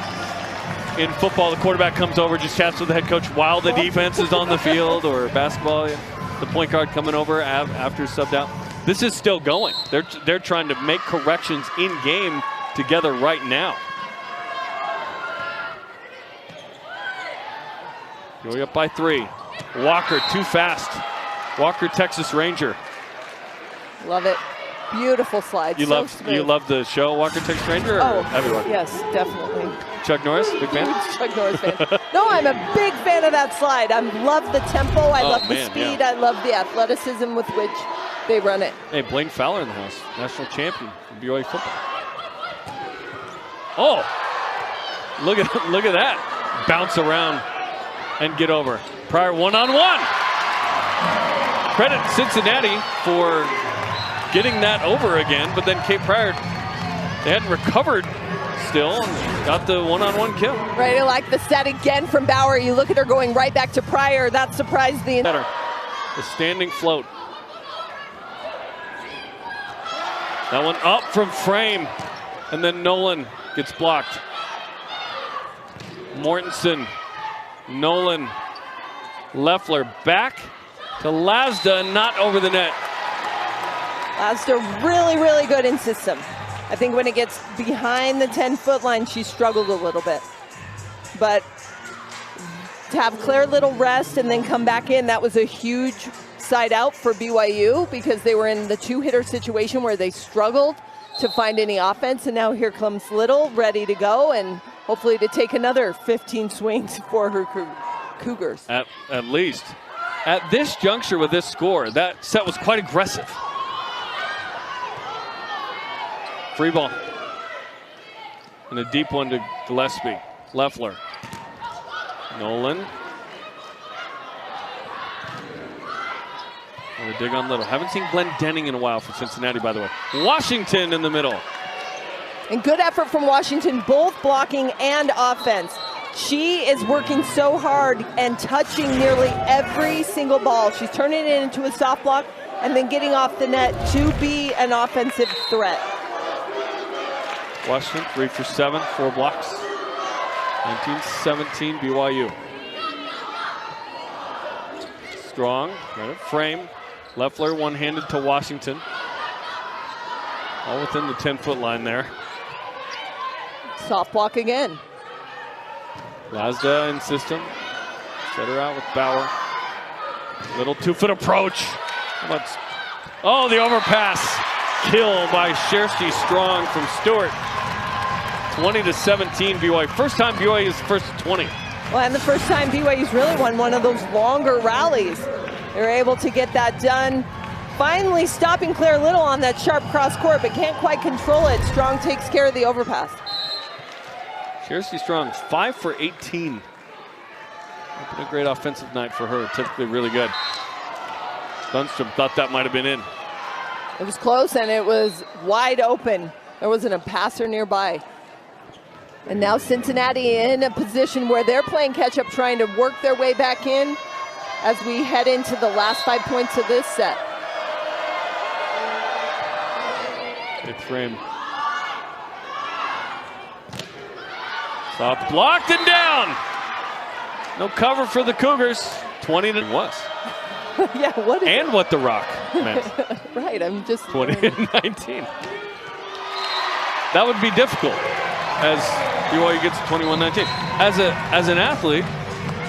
in football. The quarterback comes over, just chats with the head coach while the defense is on the field, or basketball, the point guard coming over after subbed out. This is still going. They're trying to make corrections in game together right now. Going up by 3. Walker too fast. Walker, Texas Ranger. Love it. Beautiful slide. You love the show Walker, Texas Ranger? Oh, everyone? Yes, definitely. Chuck Norris, big fan? Chuck Norris fan. No, I'm a big fan of that slide. I love the tempo. I love the speed. Yeah. I love the athleticism with which they run it. Hey, Blaine Fowler in the house, national champion in BYU football. Oh, look at that. Bounce around and get over. Pryor one-on-one. Credit Cincinnati for getting that over again, but then Kate Pryor, they hadn't recovered still and got the one-on-one kill. Right, I like the set again from Bauer. You look at her going right back to Pryor. That surprised the... Better. The standing float. That one up from frame, and then Nolan gets blocked. Mortensen, Nolan, Leffler back to Lazda, not over the net. Lazda really, really good in system. I think when it gets behind the 10-foot line, she struggled a little bit. But to have Claire Little rest and then come back in, that was a huge side out for BYU because they were in the 2-hitter situation where they struggled to find any offense. And now here comes Little ready to go and hopefully to take another 15 swings for her Cougars. At least. At this juncture with this score, that set was quite aggressive. Free ball. And a deep one to Gillespie. Leffler. Nolan. And a dig on Little. Haven't seen Glenn Denning in a while for Cincinnati, by the way. Washington in the middle. And good effort from Washington, both blocking and offense. She is working so hard and touching nearly every single ball. She's turning it into a soft block and then getting off the net to be an offensive threat. Washington 3 for 7, 4 blocks. 19-17 BYU. Strong, right at frame. Leffler one-handed to Washington. All within the 10-foot line there. Soft block again. Lazda in system. Set her out with Bauer. Little 2-foot approach. Oh, the overpass. Kill by Shersty Strong from Stewart. 20-17 BYU. First time BYU is first to 20. Well, and the first time BYU's really won one of those longer rallies. They're able to get that done. finally stopping Claire Little on that sharp cross court, but can't quite control it. Strong takes care of the overpass. Kirsty Strong, 5 for 18. Been a great offensive night for her, typically really good. Dunstrom thought that might have been in. It was close and it was wide open. There wasn't a passer nearby. And now Cincinnati in a position where they're playing catch up, trying to work their way back in as we head into the last 5 points of this set. Good frame. Soft blocked and down. No cover for the Cougars. 20 to was. Yeah, what is and it? What the Rock meant. Right, I'm just 20 and 19. That would be difficult as BYU gets to 21-19. As an athlete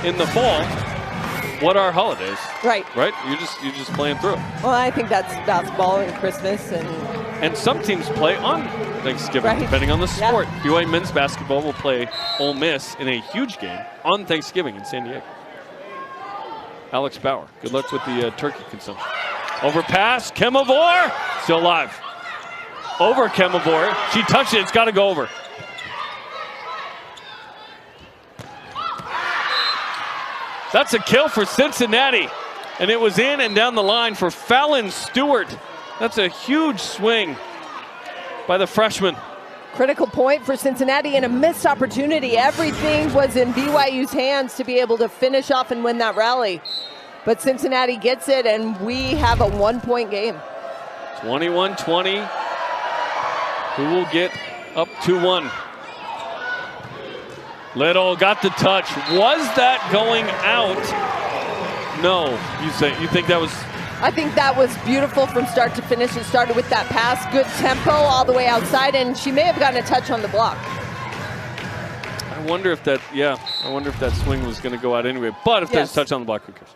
in the fall, what are holidays? Right. Right? You're just playing through it. Well, I think that's basketball and Christmas and some teams play on Thanksgiving, right, depending on the sport. Yeah. BYU men's basketball will play Ole Miss in a huge game on Thanksgiving in San Diego. Alex Bauer, good luck with the turkey consumption. Overpass, Kemavor, still alive. Over Kemavor, she touched it, it's got to go over. That's a kill for Cincinnati. And it was in and down the line for Fallon Stewart. That's a huge swing by the freshman. Critical point for Cincinnati and a missed opportunity. Everything was in BYU's hands to be able to finish off and win that rally. But Cincinnati gets it, and we have a 1-point game. 21-20. Who will get up 2-1? Little got the touch. Was that going out? No. You think that was? I think that was beautiful from start to finish. It started with that pass, good tempo all the way outside, and she may have gotten a touch on the block. I wonder if that, I wonder if that swing was going to go out anyway. But if there's a touch on the block, who cares?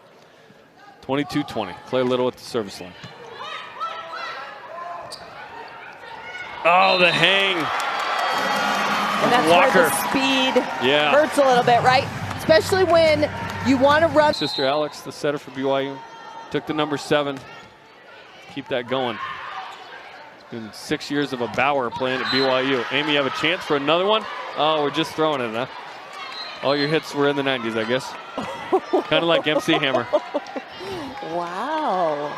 22-20. Claire Little at the service line. Oh, the hang. And that's Walker. where the speed hurts a little bit, right? Especially when you want to run. Sister Alex, the setter for BYU, took the number 7. Keep that going. It's been 6 years of a Bauer playing at BYU. Amy, you have a chance for another one? Oh, we're just throwing it, huh? All your hits were in the 90s, I guess. Kind of like MC Hammer. Wow.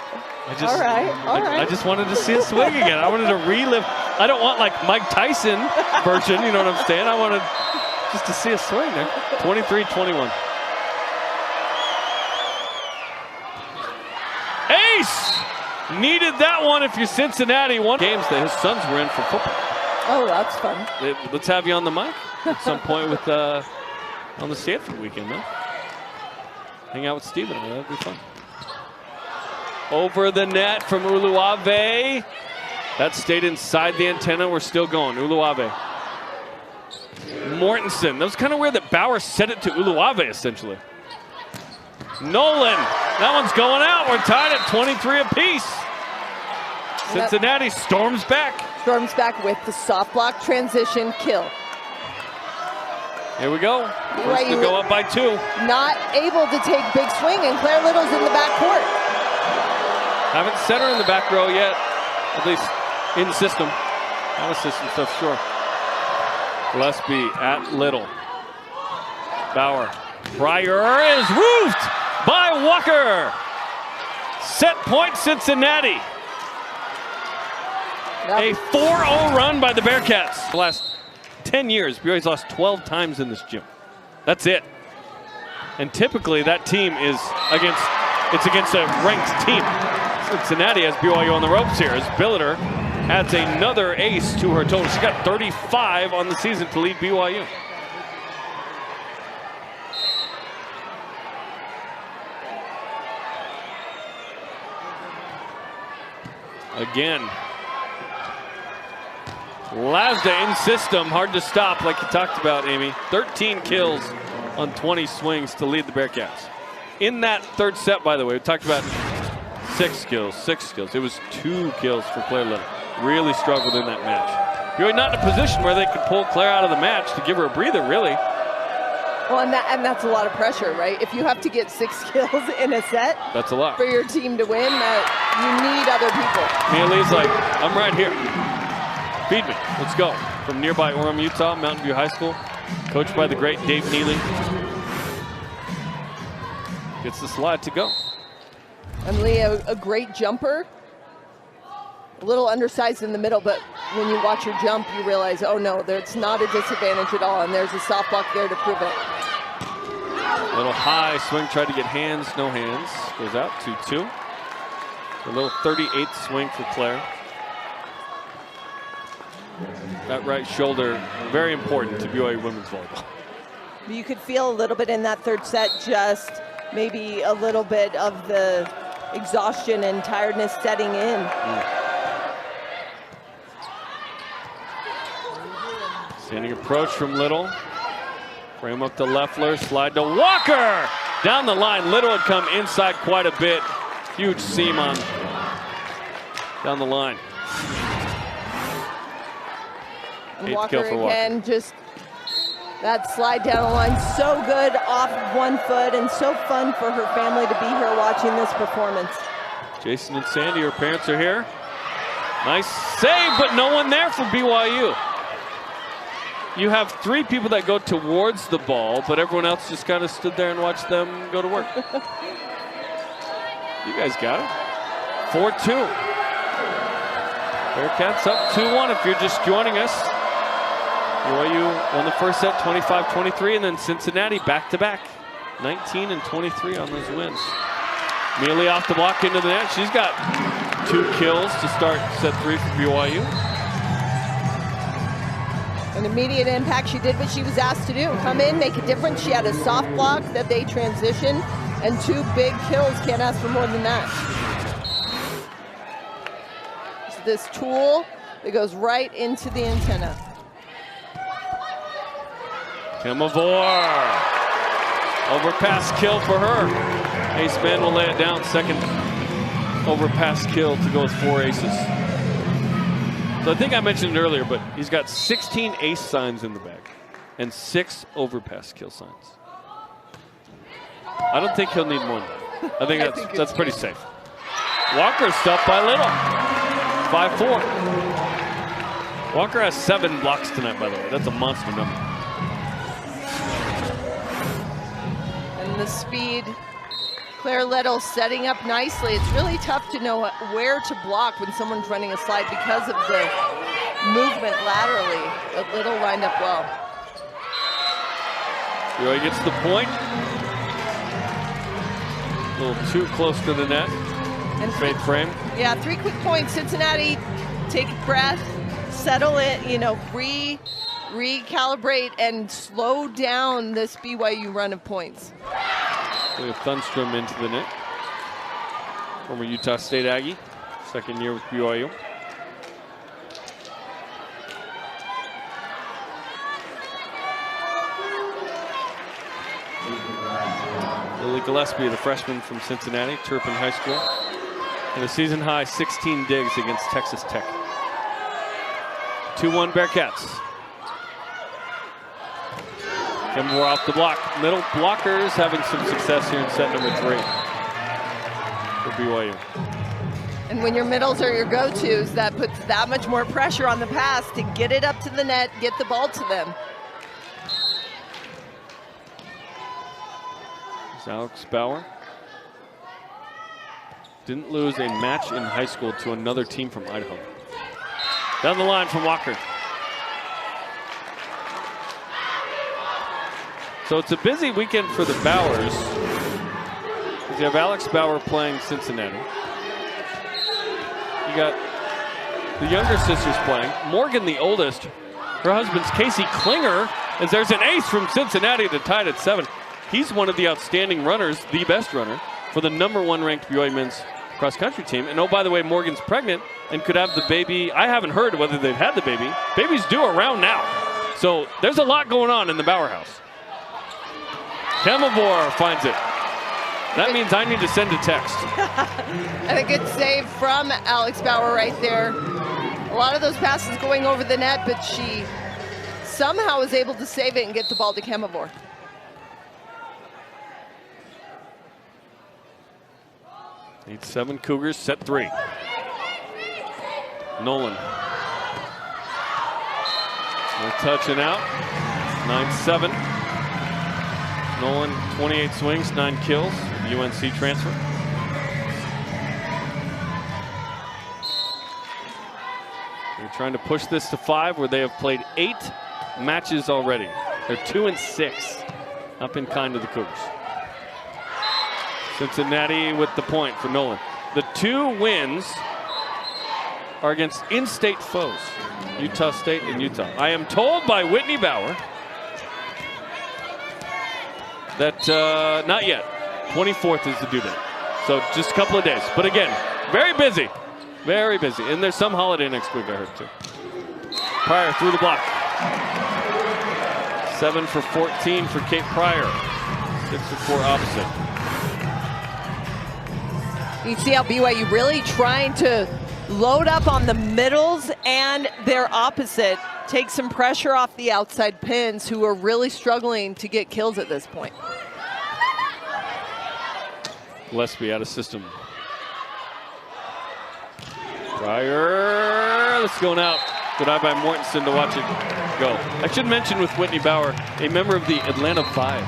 All right. I just wanted to see a swing again. I wanted to relive. I don't want like Mike Tyson version, you know what I'm saying? I wanted just to see a swing there. 23-21. Ace! Needed that one if you're Cincinnati. One games that his sons were in for football. Oh, that's fun. Let's have you on the mic at some point with on the Stanford weekend, man. Hang out with Steven. That'd be fun. Over the net from Uluave. That stayed inside the antenna. We're still going. Uluave. Mortensen. That was kind of weird that Bauer set it to Uluave, essentially. Nolan. That one's going out. We're tied at 23 apiece. Cincinnati storms back. Storms back with the soft block transition kill. Here we go. First to go up by 2. Not able to take big swing, and Claire Little's in the back court. Haven't set her in the back row yet, at least in system. Out of system stuff, sure. Gillespie at Little. Bauer. Pryor is roofed by Walker. Set point Cincinnati. A 4-0 run by the Bearcats. The last 10 years, BYU's lost 12 times in this gym. That's it. And typically that team is against a ranked team. Cincinnati has BYU on the ropes here as Billiter adds another ace to her total. She got 35 on the season to lead BYU. Again. Lasda in system, hard to stop like you talked about, Amy. 13 kills on 20 swings to lead the Bearcats. In that third set, by the way, we talked about 6 kills. It was 2 kills for Claire Little. Really struggled in that match. BYU not in a position where they could pull Claire out of the match to give her a breather, really. Well, and that's a lot of pressure, right? If you have to get 6 kills in a set, that's a lot for your team to win. You need other people. Mia Lee's like, I'm right here. Feed me. Let's go. From nearby Orem, Utah, Mountain View High School, coached by the great Dave Neely. Gets the slide to go. And Lee, a great jumper. A little undersized in the middle, but when you watch her jump, you realize, oh no, it's not a disadvantage at all, and there's a soft block there to prove it. A little high swing, tried to get hands, no hands. Goes out, 2-2. A little 38th swing for Claire. That right shoulder, very important to BYU women's volleyball. You could feel a little bit in that third set, just maybe a little bit of the exhaustion and tiredness setting in. Standing approach from Little. Frame up to Leffler, slide to Walker! Down the line, Little had come inside quite a bit. Huge seam on down the line. And Walker again, just that slide down the line, so good off one foot, and so fun for her family to be here watching this performance. Jason and Sandy, her parents are here. Nice save, but no one there for BYU. You have 3 people that go towards the ball, but everyone else just kind of stood there and watched them go to work. You guys got it. 4-2. Bearcats up 2-1 if you're just joining us. BYU won the first set 25-23, and then Cincinnati back-to-back. 19 and 23 on those wins. Mia Lee off the block into the net. She's got 2 kills to start set 3 for BYU. An immediate impact. She did what she was asked to do. Come in, make a difference. She had a soft block that they transitioned, and 2 big kills. Can't ask for more than that. It's this tool that goes right into the antenna. Kemavor. Overpass kill for her. Ace Man will lay it down. Second overpass kill to go with 4 aces. So I think I mentioned it earlier, but he's got 16 ace signs in the bag and 6 overpass kill signs. I don't think he'll need more than that. I think that's pretty safe. Walker stopped by Little. 5-4. Walker has 7 blocks tonight, by the way. That's a monster number. And the speed. Claire Little setting up nicely. It's really tough to know where to block when someone's running a slide because of the movement laterally. But Little lined up well. BYU gets the point. A little too close to the net. And fade frame. Yeah, 3 quick points. Cincinnati, take a breath, settle it, recalibrate and slow down this BYU run of points. We have Thunstrom into the net. Former Utah State Aggie, second year with BYU. Lily Gillespie, the freshman from Cincinnati, Turpin High School. And a season high 16 digs against Texas Tech. 2-1 Bearcats. Kemavor off the block. Middle blockers having some success here in set number 3 for BYU. And when your middles are your go-tos, that puts that much more pressure on the pass to get it up to the net, get the ball to them. There's Alex Bauer. Didn't lose a match in high school to another team from Idaho. Down the line from Walker. So it's a busy weekend for the Bauers. You have Alex Bauer playing Cincinnati. You got the younger sisters playing. Morgan, the oldest. Her husband's Casey Klinger, as there's an ace from Cincinnati to tie it at 7. He's one of the outstanding runners, the best runner, for the #1 ranked BYU men's cross country team. And oh, by the way, Morgan's pregnant and could have the baby. I haven't heard whether they've had the baby. Baby's due around now. So there's a lot going on in the Bauer house. Kemavor finds it. That means I need to send a text. And a good save from Alex Bauer right there. A lot of those passes going over the net, but she somehow was able to save it and get the ball to Kemavor. 8-7 Cougars, set 3. Nolan. No touching out. 9-7. Nolan, 28 swings, 9 kills. UNC transfer. They're trying to push this to 5, where they have played 8 matches already. They're 2-6. Up in kind of the Cougars. Cincinnati with the point for Nolan. The 2 wins are against in-state foes, Utah State and Utah. I am told by Whitney Bauer that not yet. 24th is the due date. So just a couple of days. But again, very busy. Very busy. And there's some holiday next week, I heard too. Pryor through the block. 7 for 14 for Kate Pryor. 6 for 4 opposite. You see how BYU really trying to load up on the middles and their opposite. Take some pressure off the outside pins, who are really struggling to get kills at this point. Gillespie out of system. Pryor, this is going out. Good eye by Mortensen to watch it go. I should mention with Whitney Bauer, a member of the Atlanta 5,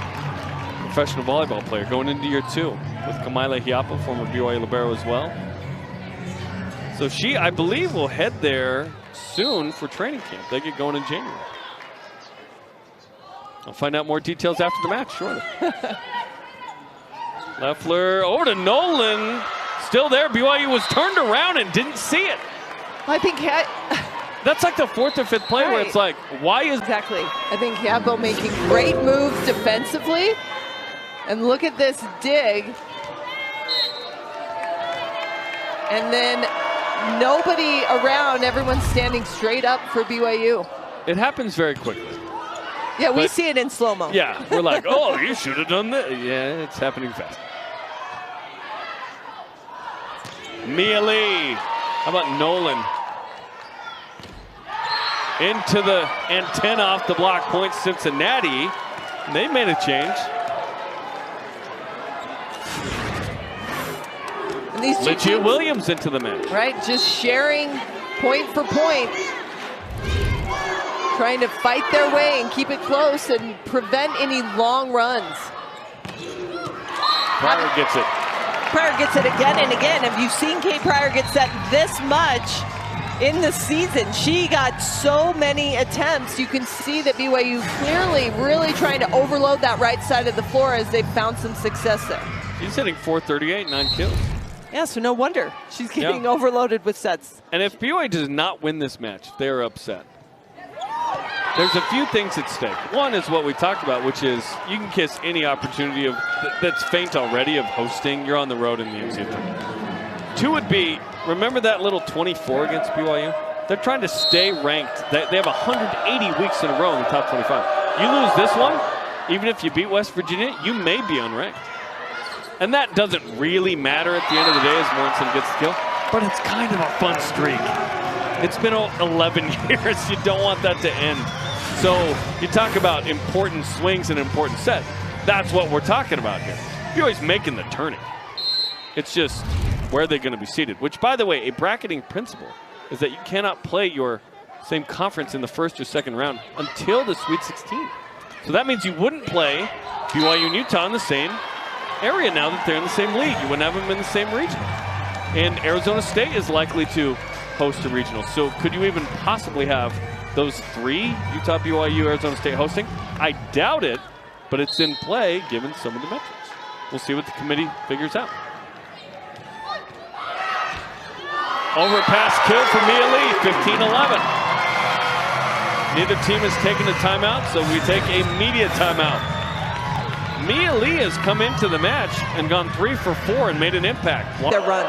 professional volleyball player, going into year 2 with Kamaila Hiapa, former BYU libero as well. So she, I believe, will head there soon for training camp. They get going in January. I'll find out more details after the match, shortly. Leffler over to Nolan. Still there. BYU was turned around and didn't see it. I think that's like the 4th or 5th play where it's like, why is... Exactly. I think Hiapo making great moves defensively. And look at this dig. And then nobody around, everyone's standing straight up for BYU. It happens very quickly. Yeah, we see it in slow-mo. Yeah, we're like, oh, you should have done that. Yeah, it's happening fast. Mia Lee. How about Nolan? Into the antenna off the block, point Cincinnati. They made a change. And these two Lichia Williams into the match. Right, just sharing point for point. Trying to fight their way and keep it close and prevent any long runs. Pryor gets it. Pryor gets it again and again. Have you seen Kate Pryor get set this much in the season? She got so many attempts. You can see that BYU clearly really trying to overload that right side of the floor as they've found some success there. She's hitting .438, 9 kills. Yeah, so no wonder she's getting overloaded with sets. And if BYU does not win this match, they're upset. There's a few things at stake. One is what we talked about, which is you can kiss any opportunity of that's faint already of hosting. You're on the road in the NCAA tournament. 2 would be, remember that little 24 against BYU? They're trying to stay ranked. They have 180 weeks in a row in the top 25. You lose this one, even if you beat West Virginia, you may be unranked. And that doesn't really matter at the end of the day as Mortensen gets the kill, but it's kind of a fun streak. It's been 11 years. You don't want that to end. So you talk about important swings and important set. That's what we're talking about here. BYU's making the turning. It's just where are they going to be seated? Which, by the way, a bracketing principle is that you cannot play your same conference in the first or second round until the Sweet 16. So that means you wouldn't play BYU and Utah in the same area now that they're in the same league. You wouldn't have them in the same region. And Arizona State is likely to host a regional. So could you even possibly have those 3, Utah, BYU, Arizona State hosting? I doubt it, but it's in play given some of the metrics. We'll see what the committee figures out. Overpass kill for Mia Lee, 15-11. Neither team has taken a timeout, so we take a media timeout. Mia Lee has come into the match and gone 3 for 4 and made an impact. Their run.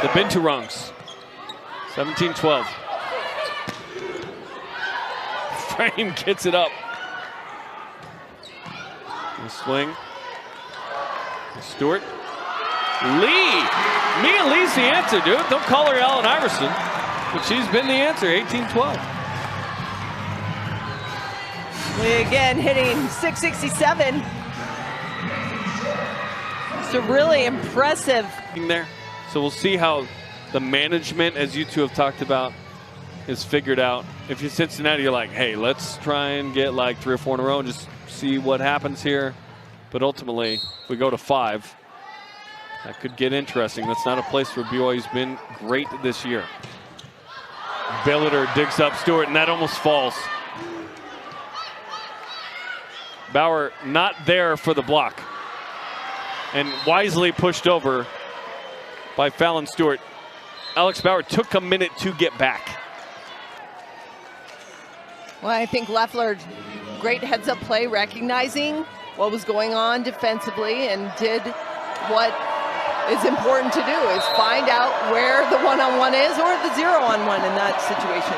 The Binturongs, 17-12. Frame gets it up. The swing. Stewart. Lee. Mia Lee's the answer, dude. Don't call her Allen Iverson, but she's been the answer, 18-12. Lee again hitting 667. It's a really impressive. There. So we'll see how the management, as you two have talked about, is figured out. If you're Cincinnati, you're like, hey, let's try and get like 3 or 4 in a row and just see what happens here. But ultimately, if we go to 5, that could get interesting. That's not a place where BYU's been great this year. Billiter digs up Stewart, and that almost falls. Bauer not there for the block. And wisely pushed over by Fallon Stewart. Alex Bauer took a minute to get back. Well, I think Leffler, great heads-up play, recognizing what was going on defensively, and did what is important to do, is find out where the one-on-one is or the 0-on-1 in that situation.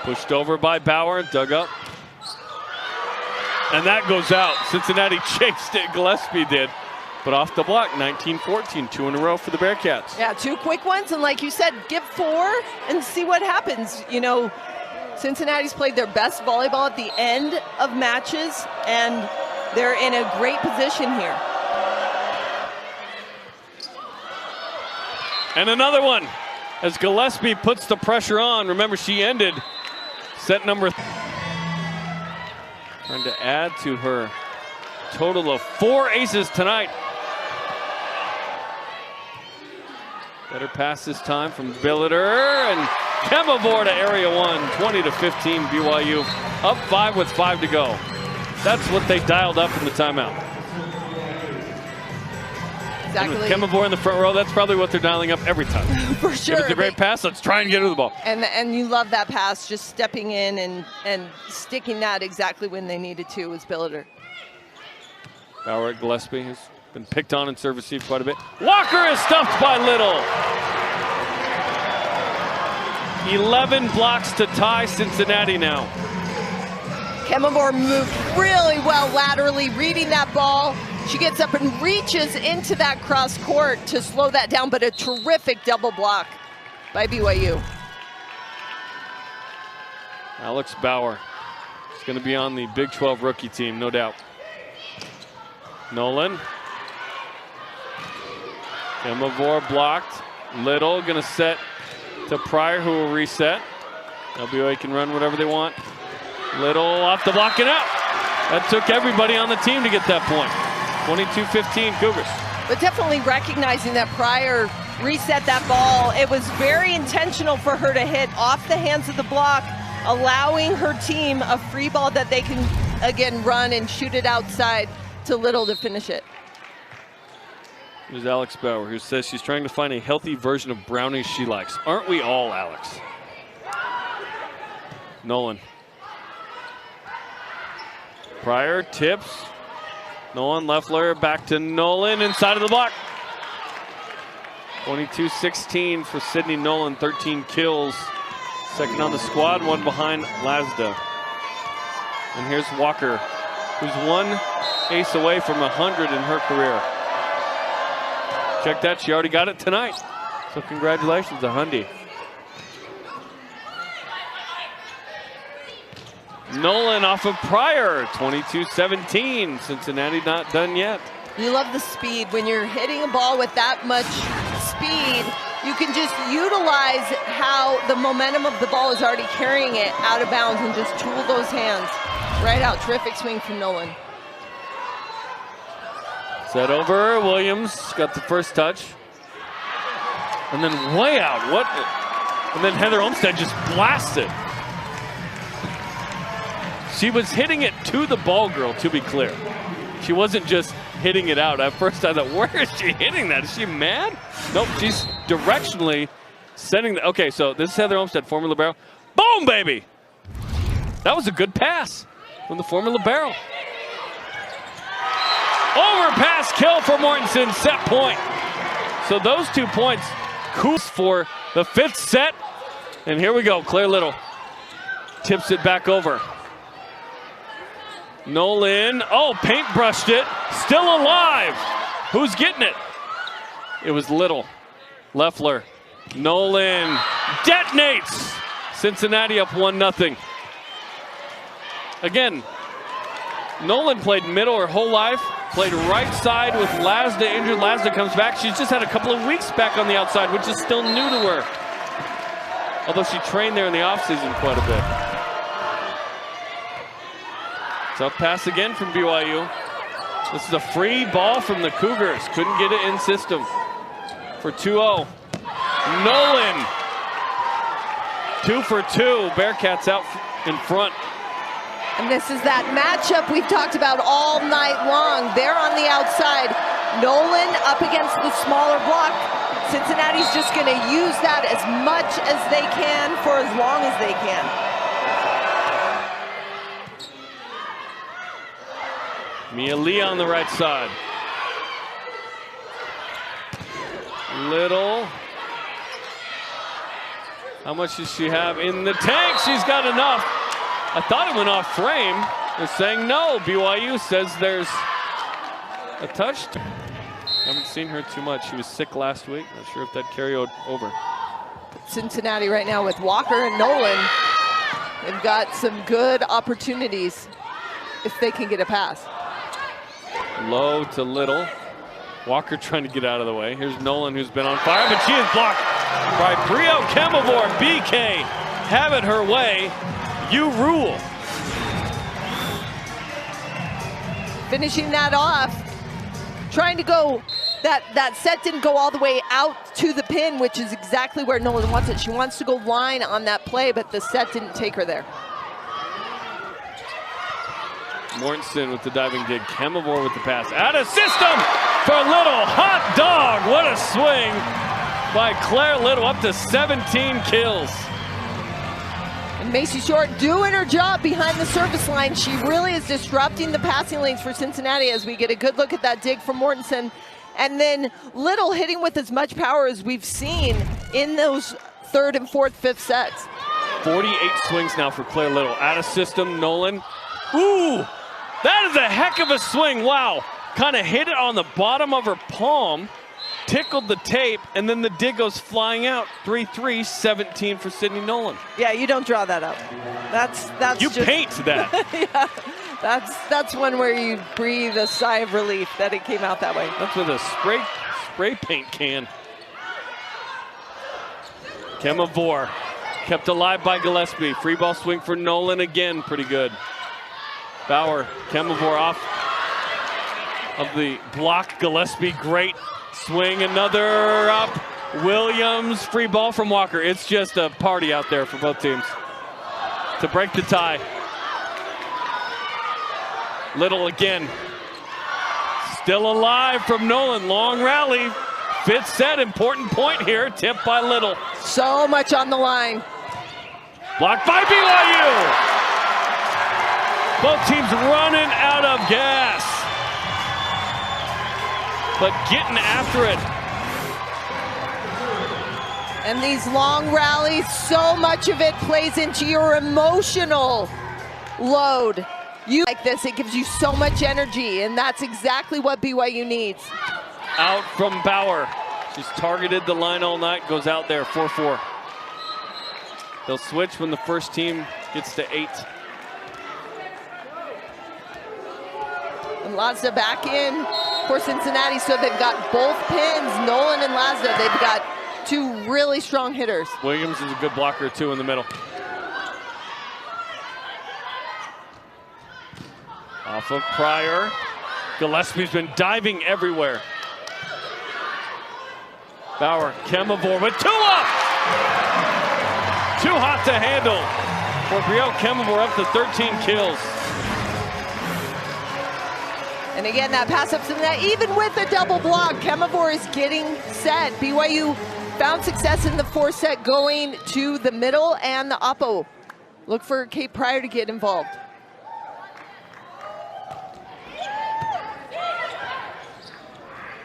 Pushed over by Bauer, dug up. And that goes out. Cincinnati chased it, Gillespie did. But off the block, 19-14, 2 in a row for the Bearcats. Yeah, 2 quick ones, and like you said, give 4 and see what happens. You know, Cincinnati's played their best volleyball at the end of matches, and they're in a great position here. And another one, as Gillespie puts the pressure on. Remember, she ended set number 3. Trying to add to her total of 4 aces tonight. Better pass this time from Billiter, and Kemavor to area 1, 20-15 BYU. Up 5 with 5 to go. That's what they dialed up in the timeout. Exactly. And with Kemavor in the front row, that's probably what they're dialing up every time. For sure. If it's a great pass, let's try and get her the ball. And you love that pass, just stepping in and sticking that exactly when they needed to was Billiter. Bauer at Gillespie has been picked on in serve receive quite a bit. Walker is stuffed by Little. 11 blocks to tie Cincinnati now. Kemavor moved really well laterally, reading that ball. She gets up and reaches into that cross court to slow that down, but a terrific double block by BYU. Alex Bauer is going to be on the Big 12 rookie team, no doubt. Nolan. Kemavor blocked. Little going to set to Pryor, who will reset. BYU can run whatever they want. Little off the block and out. That took everybody on the team to get that point. 22-15 Cougars. But definitely recognizing that Pryor reset that ball. It was very intentional for her to hit off the hands of the block, allowing her team a free ball that they can, again, run and shoot it outside to Little to finish it. There's Alex Bauer, who says she's trying to find a healthy version of brownies she likes. Aren't we all, Alex? Nolan. Pryor tips. Nolan Leffler back to Nolan inside of the block. 22-16 for Sydney Nolan, 13 kills. Second on the squad, 1 behind Lasda. And here's Walker, who's 1 ace away from 100 in her career. Check that, she already got it tonight. So congratulations to Hundy. Nolan off of Pryor, 22-17. Cincinnati not done yet. You love the speed. When you're hitting a ball with that much speed, you can just utilize how the momentum of the ball is already carrying it out of bounds and just tool those hands right out. Terrific swing from Nolan. Set over, Williams got the first touch. And then way out, what? And then Heather Olmstead just blasted. She was hitting it to the ball girl, to be clear. She wasn't just hitting it out. At first I thought, where is she hitting that? Is she mad? Nope, she's directionally sending the, okay, so this is Heather Olmstead, former libero. Boom, baby! That was a good pass from the former libero. Overpass kill for Mortensen, set point. So those 2 points, cool for the 5th set. And here we go, Claire Little tips it back over. Nolan, oh, paintbrushed it, still alive. Who's getting it? It was Little. Leffler, Nolan detonates. Cincinnati up 1-0. Again, Nolan played middle her whole life. Played right side with Lasda injured. Lasda comes back. She's just had a couple of weeks back on the outside, which is still new to her. Although she trained there in the offseason quite a bit. Tough pass again from BYU. This is a free ball from the Cougars. Couldn't get it in system for 2-0. Nolan, 2 for 2. Bearcats out in front. And this is that matchup we've talked about all night long. They're on the outside. Nolan up against the smaller block. Cincinnati's just going to use that as much as they can for as long as they can. Mia Lee on the right side. Little. How much does she have in the tank? She's got enough. I thought it went off frame. They're saying no. BYU says there's a touch. Haven't seen her too much. She was sick last week. Not sure if that carried over. Cincinnati right now with Walker and Nolan. They've got some good opportunities if they can get a pass. Low to Little. Walker trying to get out of the way. Here's Nolan, who's been on fire, but she is blocked by Brio Kemavor. BK have it her way. You rule. Finishing that off. Trying to go, that set didn't go all the way out to the pin, which is exactly where Nolan wants it. She wants to go line on that play, but the set didn't take her there. Mortensen with the diving dig. Kemavor with the pass. Out of system for Little. Hot dog. What a swing by Claire Little. Up to 17 kills. And Macy Short doing her job behind the service line. She really is disrupting the passing lanes for Cincinnati as we get a good look at that dig from Mortensen. And then Little hitting with as much power as we've seen in those third and fourth, fifth sets. 48 swings now for Claire Little. Out of system, Nolan. Ooh, that is a heck of a swing. Wow, kind of hit it on the bottom of her palm, tickled the tape, and then the dig goes flying out. 3-3, 17 for Sydney Nolan. Yeah, you don't draw that up. That's you just, paint that. Yeah, that's one where you breathe a sigh of relief that it came out that way. That's with a spray paint can. Kemavor kept alive by Gillespie. Free ball swing for Nolan again, pretty good. Bauer, Kemavor off of the block. Gillespie, great swing, another up. Williams, free ball from Walker. It's just a party out there for both teams to break the tie. Little again. Still alive from Nolan. Long rally. Fifth set, important point here. Tipped by Little. So much on the line. Blocked by BYU. Both teams running out of gas, but getting after it. And these long rallies, so much of it plays into your emotional load. You like this, it gives you so much energy, and that's exactly what BYU needs. Out from Bauer. She's targeted the line all night, goes out there, 4-4. They'll switch when the first team gets to 8. And Lasda back in for Cincinnati, so they've got both pins, Nolan and Lasda. They've got two really strong hitters. Williams is a good blocker too in the middle. Off of Pryor. Gillespie's been diving everywhere. Bauer, Kemavor with 2 up! Too hot to handle for Brio Kemavor, up to 13 kills. And again, that pass up to the net, even with a double block, Kemavor is getting set. BYU found success in the 4th set going to the middle and the oppo. Look for Kate Pryor to get involved.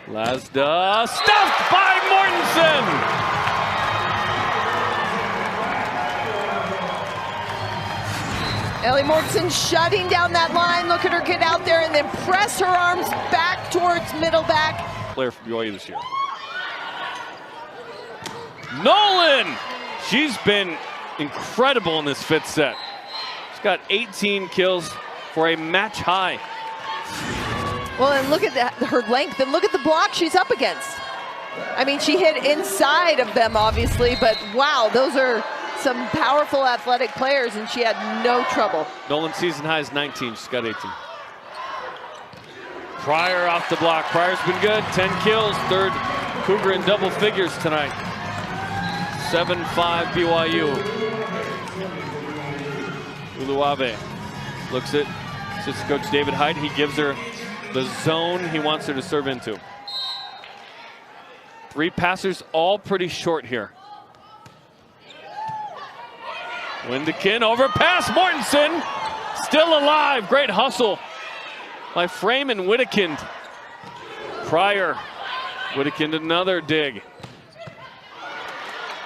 Lasda stuffed by Mortensen. Ellie Mortensen shutting down that line. Look at her get out there and then press her arms back towards middle back. Player for BYU this year. Nolan! She's been incredible in this 5th set. She's got 18 kills for a match high. Well, and look at that, her length, and look at the block she's up against. I mean, she hit inside of them, obviously, but wow, those are some powerful athletic players, and she had no trouble. Nolan season high is 19. She's got 18. Pryor off the block. Pryor's been good. 10 kills. Third Cougar in double figures tonight. 7-5 BYU. Uluave looks at assistant coach David Hyde. He gives her the zone he wants her to serve into. 3 passers, all pretty short here. Windekin overpass. Mortensen still alive. Great hustle by Frame and Whittakind. Pryor. Whittakind another dig.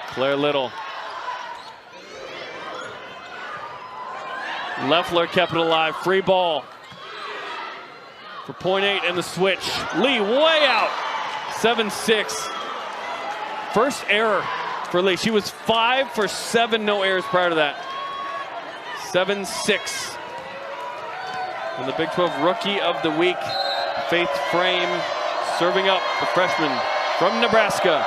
Claire Little. Leffler kept it alive. Free ball for point 8 and the switch. Lee way out. 7-6. First error for Lee. She was 5 for 7, no errors prior to that. 7-6. And the Big 12 Rookie of the Week, Faith Frame, serving up the freshman from Nebraska.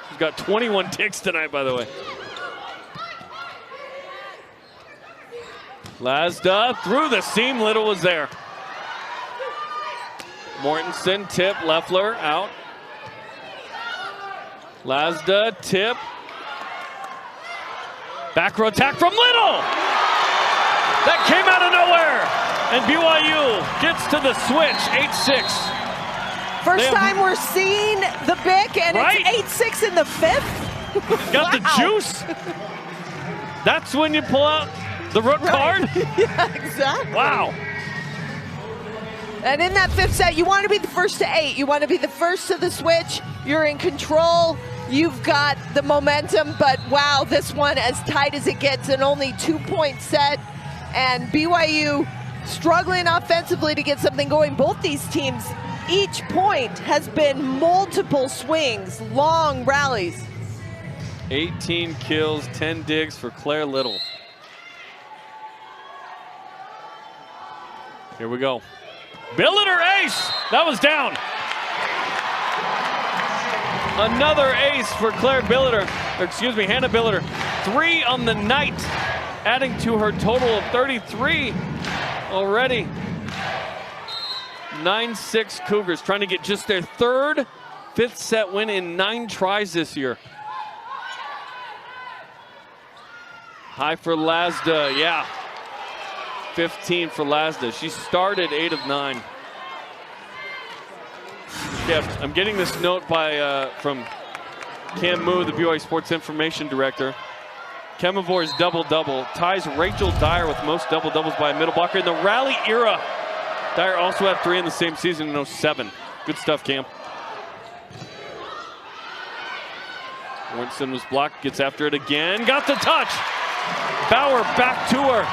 She's got 21 ticks tonight, by the way. Lasda through the seam. Little was there. Mortensen tip. Leffler out. Lasda tip. Back row attack from Little. That came out of nowhere. And BYU gets to the switch. 8-6. First time we're seeing the Bic, and right? It's 8-6 in the 5th. Got the juice. That's when you pull out the rook card. Yeah, exactly. Wow. And in that 5th set, you want to be the first to 8. You want to be the first to the switch. You're in control. You've got the momentum, but wow, this one as tight as it gets, an only 2-point set. And BYU struggling offensively to get something going. Both these teams, each point has been multiple swings, long rallies. 18 kills, 10 digs for Claire Little. Here we go. Billiter ace. That was down. Another ace for Claire Billiter, or excuse me, Hannah Billiter. 3 on the night, adding to her total of 33 already. 9-6 Cougars trying to get just their 3rd 5th set win in 9 tries this year. High for Lasda, yeah. 15 for Lasda. She started 8 of 9. Yeah, I'm getting this note by from Cam Moo, the BYU Sports Information Director. Kemavor's double-double ties Rachel Dyer with most double-doubles by a middle blocker in the rally era. Dyer also had 3 in the same season in 07. Good stuff, Cam. Winston was blocked, gets after it again, got the touch. Bauer back to her.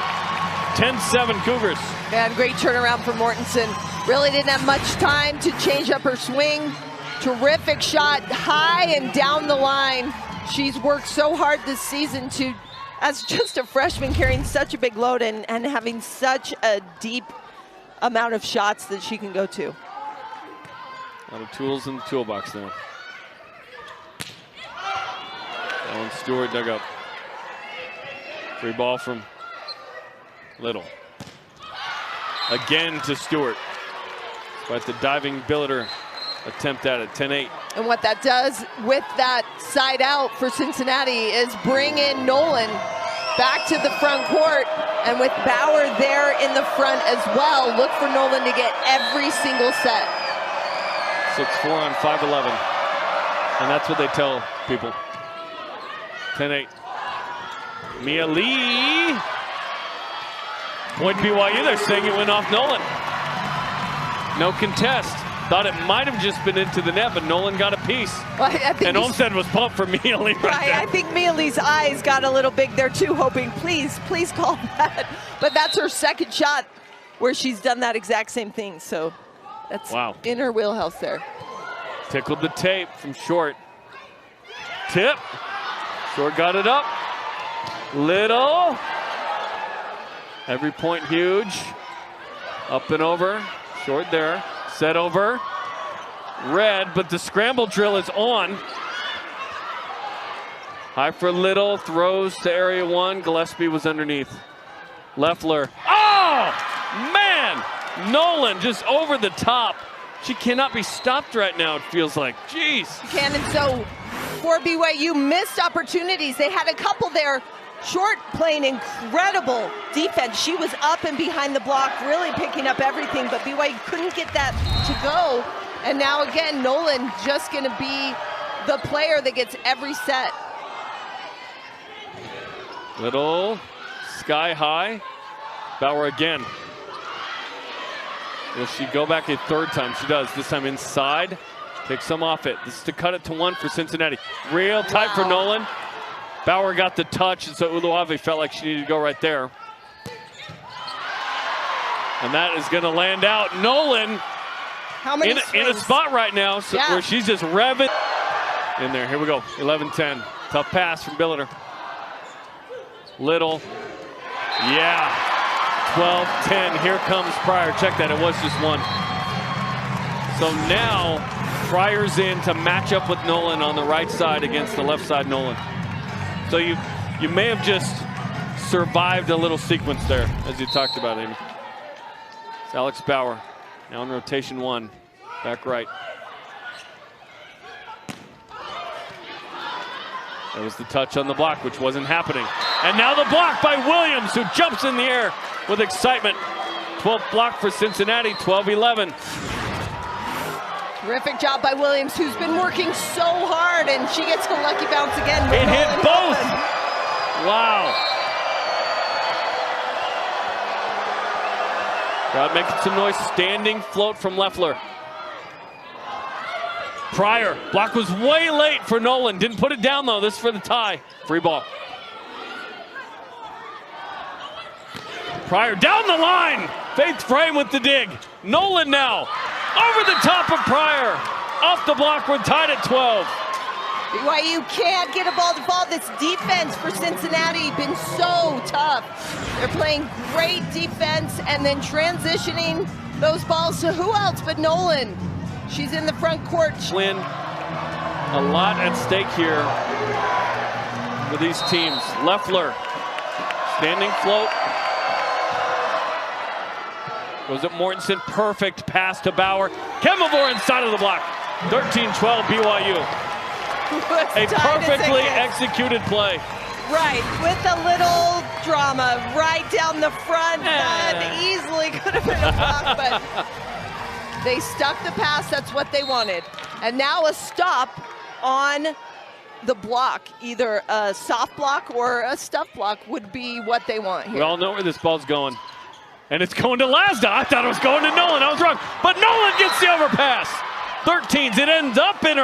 10-7 Cougars. And great turnaround for Mortensen. Really didn't have much time to change up her swing. Terrific shot, high and down the line. She's worked so hard this season to, as just a freshman, carrying such a big load and having such a deep amount of shots that she can go to. A lot of tools in the toolbox there. Ellen Stewart dug up. Free ball from Little. Again to Stewart. But the diving Billiter attempt at it, 10-8. And what that does with that side out for Cincinnati is bring in Nolan back to the front court. And with Bauer there in the front as well, look for Nolan to get every single set. 6-4 on 5-11. And that's what they tell people. 10-8. Mia Lee. Point BYU, they're saying it went off Nolan. No contest. Thought it might have just been into the net, but Nolan got a piece. Well, I think and Olmstead was pumped for Mia Lee right there. I think Mia Lee's eyes got a little big there too, hoping, please call that. But that's her second shot where she's done that exact same thing. So that's in her wheelhouse there. Tickled the tape from Short. Tip. Short got it up. Little. Every point huge. Up and over, short there, set over, red, but the scramble drill is on. High for Little, throws to area one, Gillespie was underneath. Leffler, oh, man! Nolan just over the top. She cannot be stopped right now, it feels like. Jeez. Can, and so for BYU, missed opportunities. They had a couple there. Short playing incredible defense. She was up and behind the block, really picking up everything, but BYU couldn't get that to go. And now again, Nolan just gonna be the player that gets every set. Little, sky high. Bauer again. Will she go back a third time? She does, this time inside. Takes some off it. This is to cut it to one for Cincinnati. Real tight for Nolan. Bauer got the touch, and so Uluave felt like she needed to go right there. And that is going to land out. Nolan in a spot right now where she's just revving. In there, here we go, 11-10. Tough pass from Billiter. Little, yeah, 12-10. Here comes Pryor. Check that, it was just one. So now Pryor's in to match up with Nolan on the right side against the left side Nolan. So you may have just survived a little sequence there, as you talked about, Amy. It's Alex Bauer, now in rotation one, back right. That was the touch on the block, which wasn't happening. And now the block by Williams, who jumps in the air with excitement. 12th block for Cincinnati, 12-11. Terrific job by Williams, who's been working so hard, and she gets a lucky bounce again. It hit both. Wow. Crowd making some noise. Standing float from Leffler. Pryor, block was way late for Nolan. Didn't put it down though. This is for the tie. Free ball. Pryor down the line. Faith Frame with the dig. Nolan now. Over the top of Pryor. Off the block, we're tied at 12. BYU can't get a ball to fall. This defense for Cincinnati been so tough. They're playing great defense and then transitioning those balls to who else but Nolan. She's in the front court. Win. A lot at stake here for these teams. Leffler, standing float. Goes up Mortensen, perfect pass to Bauer. Kemavor inside of the block. 13-12 BYU. A perfectly executed play. Right, with a little drama right down the front. That easily could have been a block, but they stuck the pass. That's what they wanted. And now a stop on the block. Either a soft block or a stuff block would be what they want here. We all know where this ball's going. And it's going to Lasda. I thought it was going to Nolan. I was wrong. But Nolan gets the overpass. 13s. It ends up in her